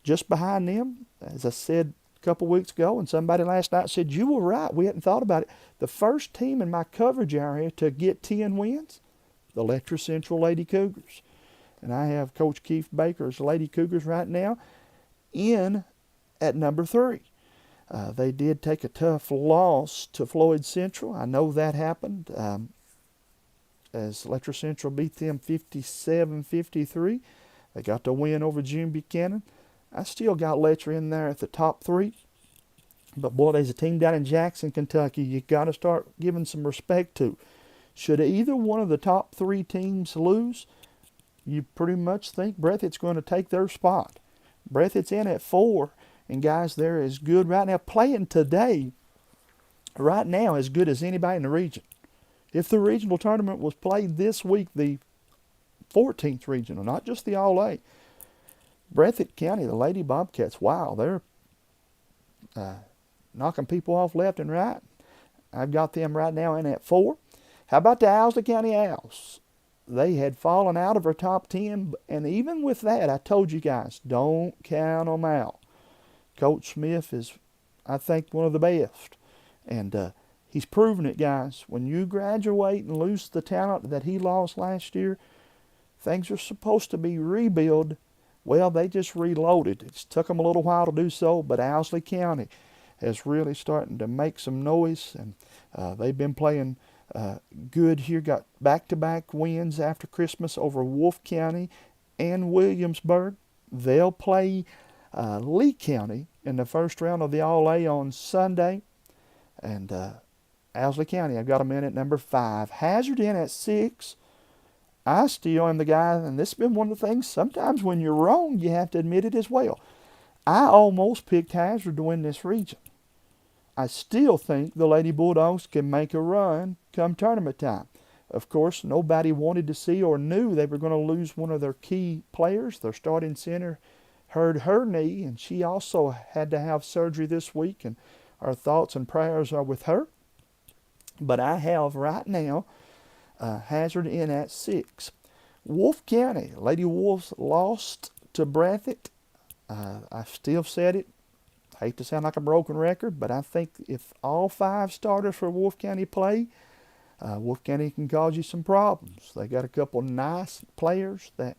Just behind them, as I said a couple weeks ago, and somebody last night said, you were right, we hadn't thought about it. The first team in my coverage area to get 10 wins, the Letcher Central Lady Cougars. And I have Coach Keith Baker's Lady Cougars right now in at number 3. They did take a tough loss to Floyd Central. I know that happened as Letcher Central beat them 57-53. They got the win over June Buchanan. I still got Letcher in there at the top 3. But boy, there's a team down in Jackson, Kentucky, you got to start giving some respect to. Should either one of the top 3 teams lose, you pretty much think Breathitt's going to take their spot. Breathitt's in at 4. And guys, they're as good right now, playing today, right now, as good as anybody in the region. If the regional tournament was played this week, the 14th regional, not just the All-A, Breathitt County, the Lady Bobcats, wow, they're knocking people off left and right. I've got them right now in at 4. How about the Owsley County Owls? They had fallen out of our top 10, and even with that, I told you guys, don't count them out. Coach Smith is, I think, one of the best. And he's proven it, guys. When you graduate and lose the talent that he lost last year, things are supposed to be rebuilt. Well, they just reloaded. It's took them a little while to do so, but Owsley County is really starting to make some noise. And they've been playing good here. Got back-to-back wins after Christmas over Wolfe County and Williamsburg. They'll play Lee County in the first round of the All-A on Sunday. And Owsley County, I've got them in at number 5. Hazard in at 6. I still am the guy, and this has been one of the things, sometimes when you're wrong, you have to admit it as well. I almost picked Hazard to win this region. I still think the Lady Bulldogs can make a run come tournament time. Of course, nobody wanted to see or knew they were going to lose one of their key players. Their starting center hurt her knee, and she also had to have surgery this week, and our thoughts and prayers are with her. But I have right now Hazard in at 6. Wolfe County, Lady Wolves lost to Breathitt. I still said it. I hate to sound like a broken record, but I think if all 5 starters for Wolfe County play, Wolfe County can cause you some problems. They got a couple nice players that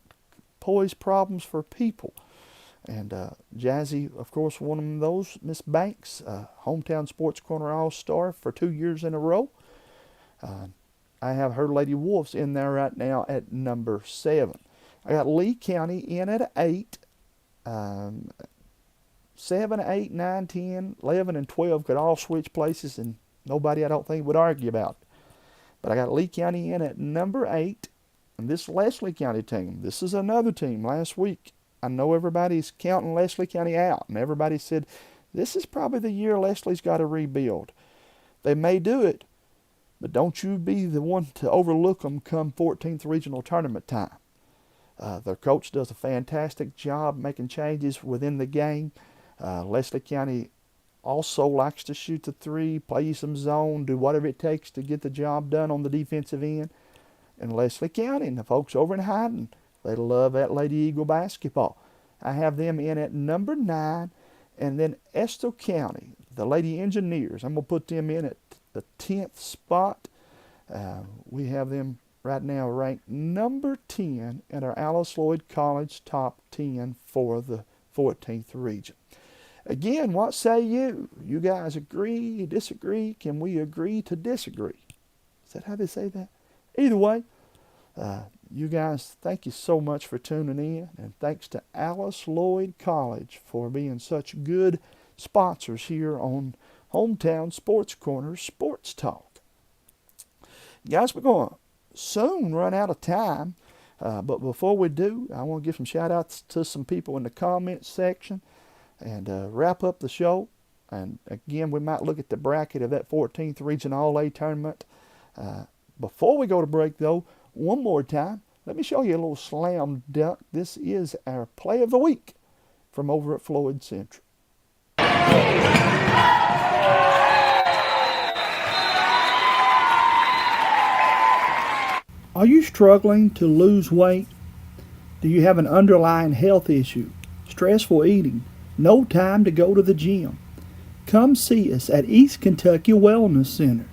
pose problems for people. And Jazzy, of course, one of those. Miss Banks, Hometown Sports Corner All-Star for 2 years in a row. I have her Lady Wolves in there right now at number 7. I got Lee County in at 8. 7, 8, 9, 10, 11, and 12 could all switch places, and nobody, I don't think, would argue about it. But I got Lee County in at number 8. And this Leslie County team, this is another team last week. I know everybody's counting Leslie County out, and everybody said, this is probably the year Leslie's got to rebuild. They may do it, but don't you be the one to overlook them come 14th regional tournament time. Their coach does a fantastic job making changes within the game. Leslie County also likes to shoot the 3, play you some zone, do whatever it takes to get the job done on the defensive end. And Leslie County and the folks over in Hyden, they love that Lady Eagle basketball. I have them in at number 9. And then Estill County, the Lady Engineers, I'm going to put them in at the 10th spot. We have them right now ranked number 10 in our Alice Lloyd College top 10 for the 14th region. Again, what say you? You guys agree, disagree? Can we agree to disagree? Is that how they say that? Either way, you guys, thank you so much for tuning in, and thanks to Alice Lloyd College for being such good sponsors here on Hometown Sports Corner Sports Talk. Guys, we're going to soon run out of time, but before we do, I want to give some shout-outs to some people in the comments section and wrap up the show. And again, we might look at the bracket of that 14th Region All-A tournament. Before we go to break, though, one more time, let me show you a little slam dunk. This is our play of the week from over at Floyd Central. Are you struggling to lose weight? Do you have an underlying health issue? Stressful eating? No time to go to the gym? Come see us at East Kentucky Wellness Center.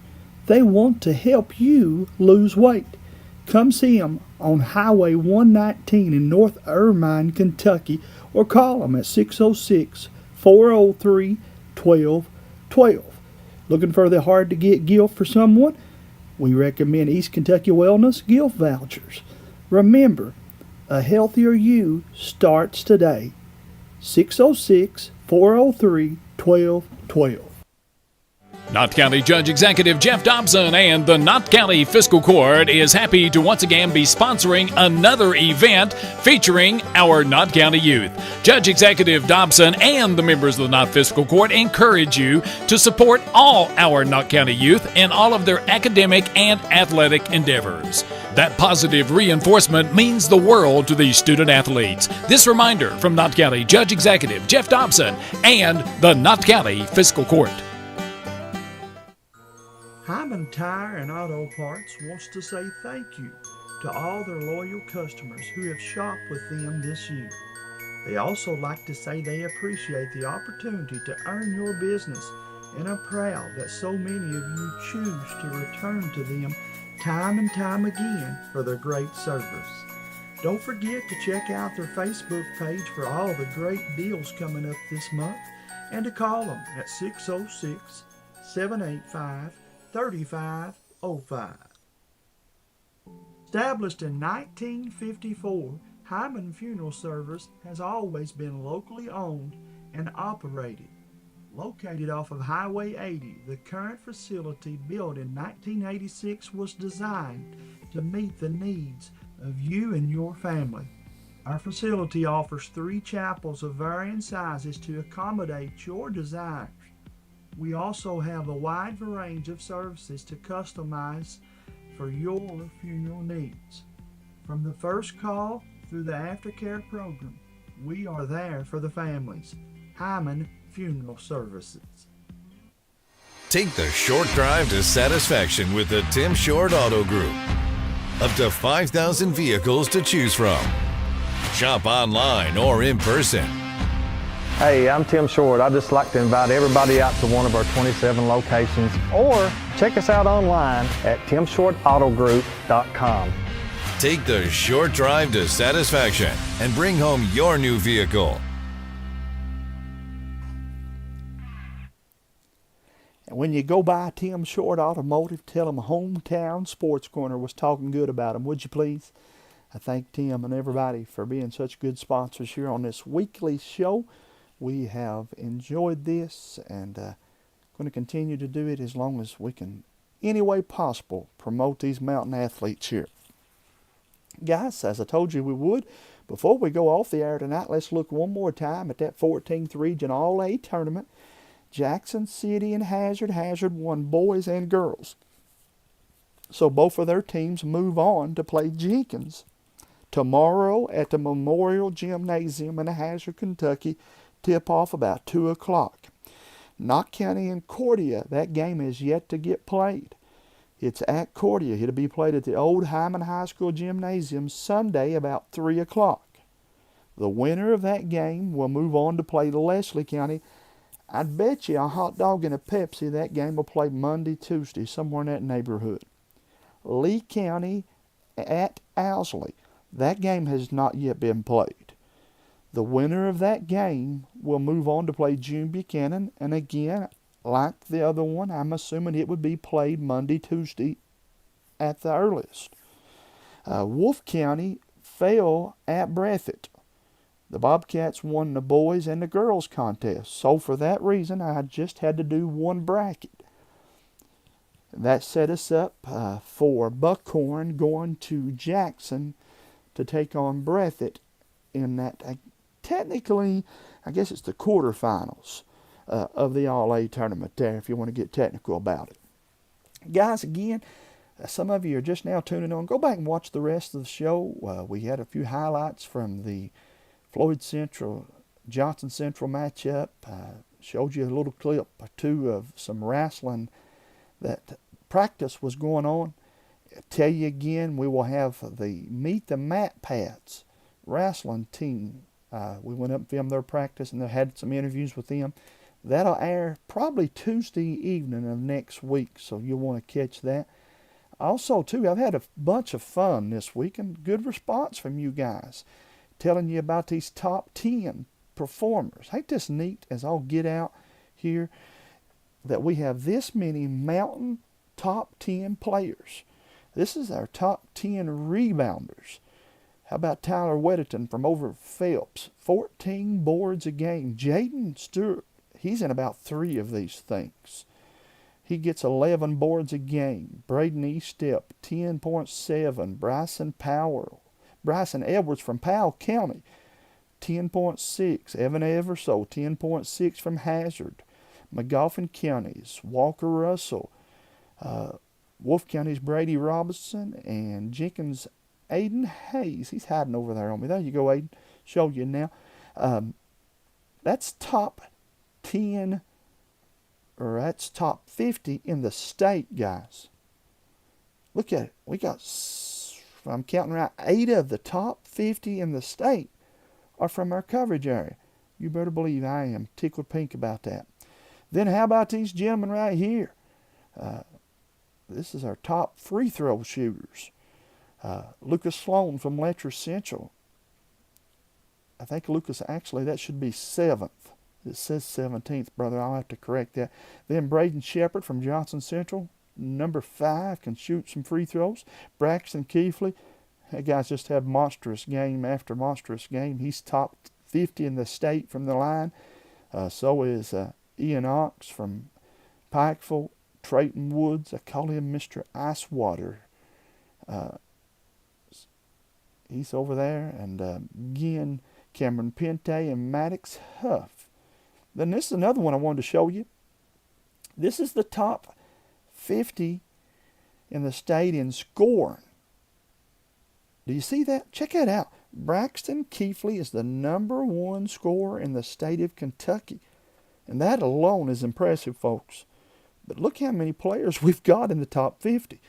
They want to help you lose weight. Come see them on Highway 119 in North Irvine, Kentucky, or call them at 606-403-1212. Looking for the hard-to-get gift for someone? We recommend East Kentucky Wellness gift vouchers. Remember, a healthier you starts today. 606-403-1212. Knott County Judge Executive Jeff Dobson and the Knott County Fiscal Court is happy to once again be sponsoring another event featuring our Knott County youth. Judge Executive Dobson and the members of the Knott Fiscal Court encourage you to support all our Knott County youth in all of their academic and athletic endeavors. That positive reinforcement means the world to these student athletes. This reminder from Knott County Judge Executive Jeff Dobson and the Knott County Fiscal Court. Hyman Tire and Auto Parts wants to say thank you to all their loyal customers who have shopped with them this year. They also like to say they appreciate the opportunity to earn your business and are proud that so many of you choose to return to them time and time again for their great service. Don't forget to check out their Facebook page for all the great deals coming up this month and to call them at 606-785-3505. Established in 1954, Hyman Funeral Service has always been locally owned and operated. Located off of Highway 80, the current facility, built in 1986, was designed to meet the needs of you and your family. Our facility offers 3 chapels of varying sizes to accommodate your desires. We also have a wide range of services to customize for your funeral needs. From the first call through the aftercare program, we are there for the families. Hyman Funeral Services. Take the short drive to satisfaction with the Tim Short Auto Group. Up to 5,000 vehicles to choose from. Shop online or in person. Hey, I'm Tim Short. I'd just like to invite everybody out to one of our 27 locations, or check us out online at timshortautogroup.com. Take the short drive to satisfaction and bring home your new vehicle. And when you go by Tim Short Automotive, tell them Hometown Sports Corner was talking good about them, would you please? I thank Tim and everybody for being such good sponsors here on this weekly show. We have enjoyed this and going to continue to do it as long as we can, any way possible, promote these mountain athletes here. Guys, as I told you we would, before we go off the air tonight, let's look one more time at that 14th Region All-A tournament. Jackson City and Hazard won boys and girls. So both of their teams move on to play Jenkins tomorrow at the Memorial Gymnasium in Hazard, Kentucky. Tip-off about 2 o'clock. Knott County and Cordia, that game is yet to get played. It's at Cordia. It'll be played at the old Hyman High School Gymnasium Sunday about 3 o'clock. The winner of that game will move on to play Leslie County. I'd bet you a hot dog and a Pepsi that game will play Monday, Tuesday, somewhere in that neighborhood. Lee County at Owsley. That game has not yet been played. The winner of that game will move on to play June Buchanan. And again, like the other one, I'm assuming it would be played Monday, Tuesday at the earliest. Wolfe County fell at Breathitt. The Bobcats won the boys and the girls contest. So for that reason, I just had to do one bracket. That set us up for Buckhorn going to Jackson to take on Breathitt in that, technically, I guess it's the quarterfinals of the All-A tournament there, if you want to get technical about it. Guys, again, some of you are just now tuning on. Go back and watch the rest of the show. We had a few highlights from the Floyd Central, Johnson Central matchup. Showed you a little clip or two of some wrestling that practice was going on. I tell you again, we will have the Meet the Mat Pats wrestling team. We went up and filmed their practice and they had some interviews with them. That'll air probably Tuesday evening of next week, so you'll want to catch that. Also, too, I've had a bunch of fun this week and good response from you guys, telling you about these top 10 performers. Ain't this neat as I'll get out here that we have this many mountain top 10 players. This is our top 10 rebounders. How about Tyler Weddington from over Phelps? 14 boards a game. Jaden Stewart, he's in about 3 of these things. He gets 11 boards a game. Braden Eastep, 10.7. Bryson Edwards from Powell County, 10.6. Evan Everso, 10.6 from Hazard. McGoffin County's Walker Russell. Wolfe County's Brady Robinson. And Jenkins Aiden Hayes. He's hiding over there on me. There you go, Aiden. Show you now. That's top 10, or that's top 50 in the state, guys. Look at it. We got, if I'm counting right, 8 of the top 50 in the state are from our coverage area. You better believe I am tickled pink about that. Then how about these gentlemen right here? This is our top free throw shooters. Lucas Sloan from Letcher Central. I think Lucas, actually, that should be 7th. It says 17th, brother. I'll have to correct that. Then Braden Shepard from Johnson Central, number 5, can shoot some free throws. Braxton Keefley, that guy's just had monstrous game after monstrous game. He's top 50 in the state from the line. So is Ian Ox from Pikeville. Trayton Woods, I call him Mr. Icewater. He's over there. And again, Cameron Pente and Maddox Huff. Then this is another one I wanted to show you. This is the top 50 in the state in scoring. Do you see that? Check that out. Braxton Keithley is the number 1 scorer in the state of Kentucky. And that alone is impressive, folks. But look how many players we've got in the top 50.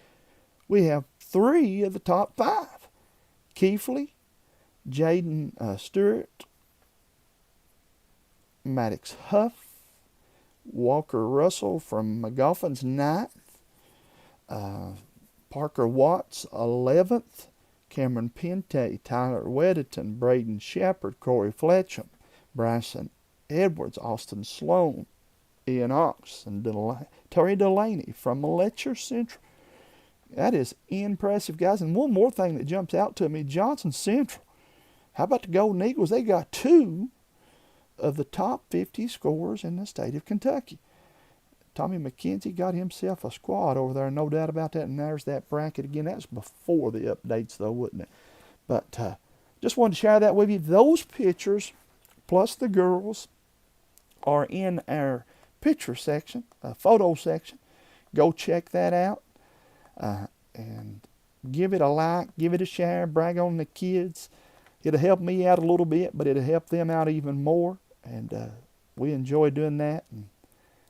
We have 3 of the top 5. Keithley, Jaden Stewart, Maddox Huff, Walker Russell from McGoffin's 9th, Parker Watts 11th, Cameron Pente, Tyler Weddington, Braden Shepard, Corey Fletcham, Bryson Edwards, Austin Sloan, Ian Ox, and Terry Delaney from Letcher Central. That is impressive, guys. And one more thing that jumps out to me, Johnson Central. How about the Golden Eagles? They got 2 of the top 50 scorers in the state of Kentucky. Tommy McKenzie got himself a squad over there, no doubt about that. And there's that bracket again. That was before the updates, though, wasn't it? But just wanted to share that with you. Those pictures, plus the girls, are in our picture section, photo section. Go check that out and give it a like, give it a share, brag on the kids. It'll help me out a little bit, but it'll help them out even more. And we enjoy doing that. And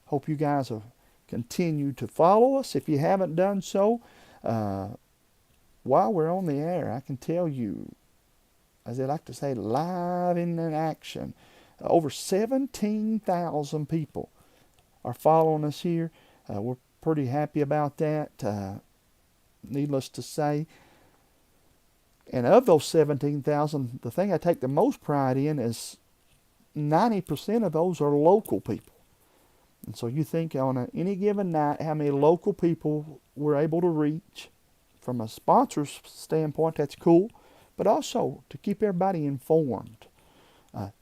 hope you guys will continue to follow us. If you haven't done so, while we're on the air, I can tell you, as they like to say, live in action. Over 17,000 people are following us here. We're pretty happy about that, needless to say. And of those 17,000, the thing I take the most pride in is 90% of those are local people. And so you think on any given night how many local people we're able to reach. From a sponsor's standpoint, that's cool. But also to keep everybody informed.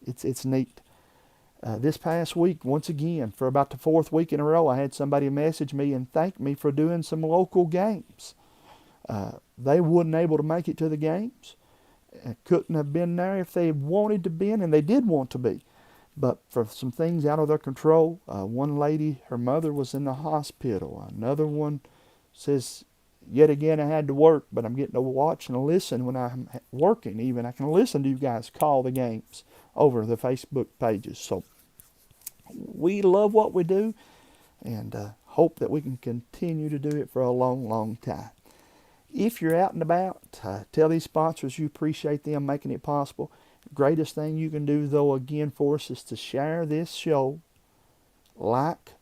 It's neat. This past week, once again, for about the 4th week in a row, I had somebody message me and thank me for doing some local games. They wasn't able to make it to the games. Couldn't have been there if they wanted to be, and they did want to be. But for some things out of their control, one lady, her mother was in the hospital. Another one says, yet again, I had to work, but I'm getting to watch and listen when I'm working. Even I can listen to you guys call the games over the Facebook pages. So we love what we do and hope that we can continue to do it for a long, long time. If you're out and about, tell these sponsors you appreciate them making it possible. The greatest thing you can do, though, again, for us is to share this show, like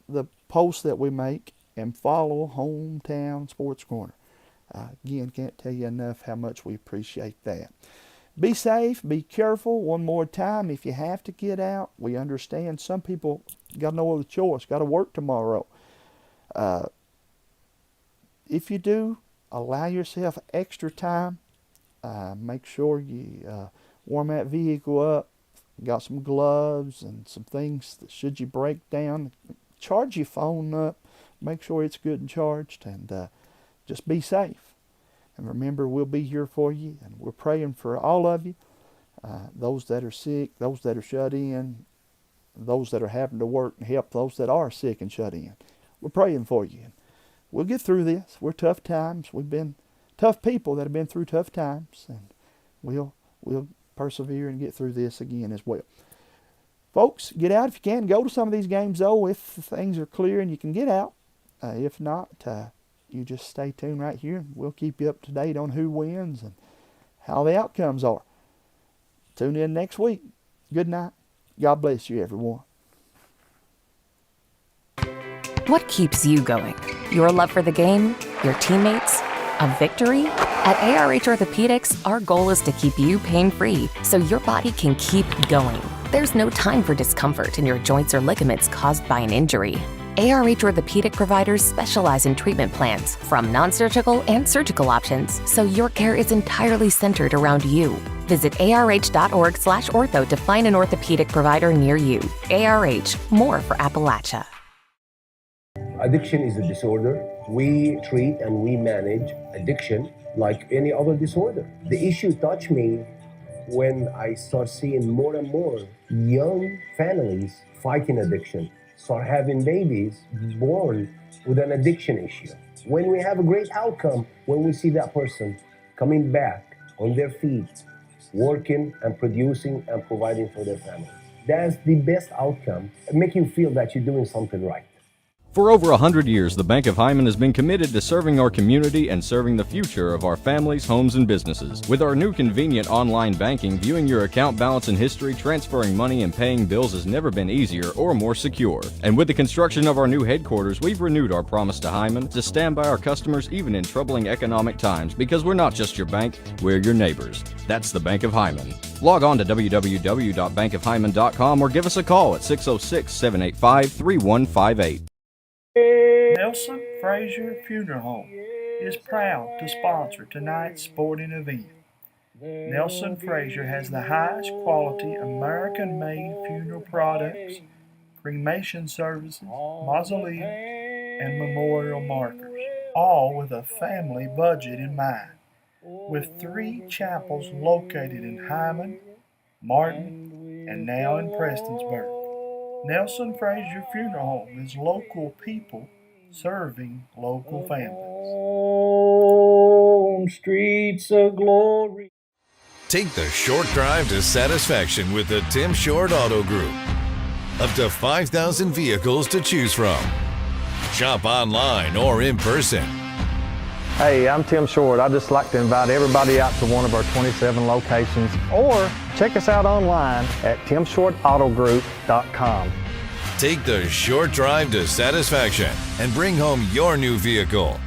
the posts that we make, and follow Hometown Sports Corner. Again, can't tell you enough how much we appreciate that. Be safe, be careful. One more time, if you have to get out, we understand some people got no other choice, got to work tomorrow. If you do, allow yourself extra time. Make sure you warm that vehicle up. Got some gloves and some things that should you break down. Charge your phone up. Make sure it's good and charged. And just be safe. And remember, we'll be here for you. And we're praying for all of you. Those that are sick, those that are shut in, those that are having to work and help those that are sick and shut in. We're praying for you. We'll get through this. We're tough times. We've been tough people that have been through tough times. And we'll persevere and get through this again as well. Folks, get out if you can. Go to some of these games, though, if things are clear and you can get out. If not, you just stay tuned right here. And we'll keep you up to date on who wins and how the outcomes are. Tune in next week. Good night. God bless you, everyone. What keeps you going? Your love for the game? Your teammates? A victory? At ARH Orthopedics, our goal is to keep you pain-free so your body can keep going. There's no time for discomfort in your joints or ligaments caused by an injury. ARH Orthopedic providers specialize in treatment plans, from non-surgical and surgical options, so your care is entirely centered around you. Visit arh.org/ortho to find an orthopedic provider near you. ARH, more for Appalachia. Addiction is a disorder. We treat and we manage addiction like any other disorder. The issue touched me when I start seeing more and more young families fighting addiction. start having babies born with an addiction issue. When we have a great outcome, when we see that person coming back on their feet, working and producing and providing for their family. That's the best outcome, make you feel that you're doing something right. For over 100 years, the Bank of Hyman has been committed to serving our community and serving the future of our families, homes, and businesses. With our new convenient online banking, viewing your account balance and history, transferring money, and paying bills has never been easier or more secure. And with the construction of our new headquarters, we've renewed our promise to Hyman to stand by our customers even in troubling economic times, because we're not just your bank, we're your neighbors. That's the Bank of Hyman. Log on to www.bankofhyman.com or give us a call at 606-785-3158. Nelson Frazier Funeral Home is proud to sponsor tonight's sporting event. Nelson Frazier has the highest quality American-made funeral products, cremation services, mausoleum, and memorial markers, all with a family budget in mind. With 3 chapels located in Hyman, Martin, and now in Prestonsburg, Nelson Frazier Funeral Home is local people serving local families. On streets of glory. Take the short drive to satisfaction with the Tim Short Auto Group. Up to 5,000 vehicles to choose from. Shop online or in person. Hey, I'm Tim Short. I'd just like to invite everybody out to one of our 27 locations, or check us out online at timshortautogroup.com. Take the short drive to satisfaction and bring home your new vehicle.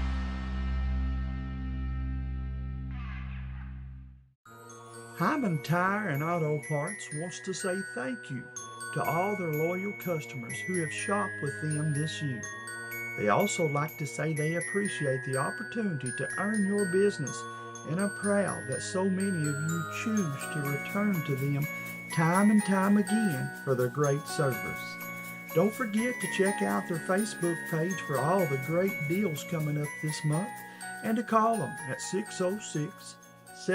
Hyman Tire and Auto Parts wants to say thank you to all their loyal customers who have shopped with them this year. They also like to say they appreciate the opportunity to earn your business and are proud that so many of you choose to return to them time and time again for their great service. Don't forget to check out their Facebook page for all the great deals coming up this month and to call them at 606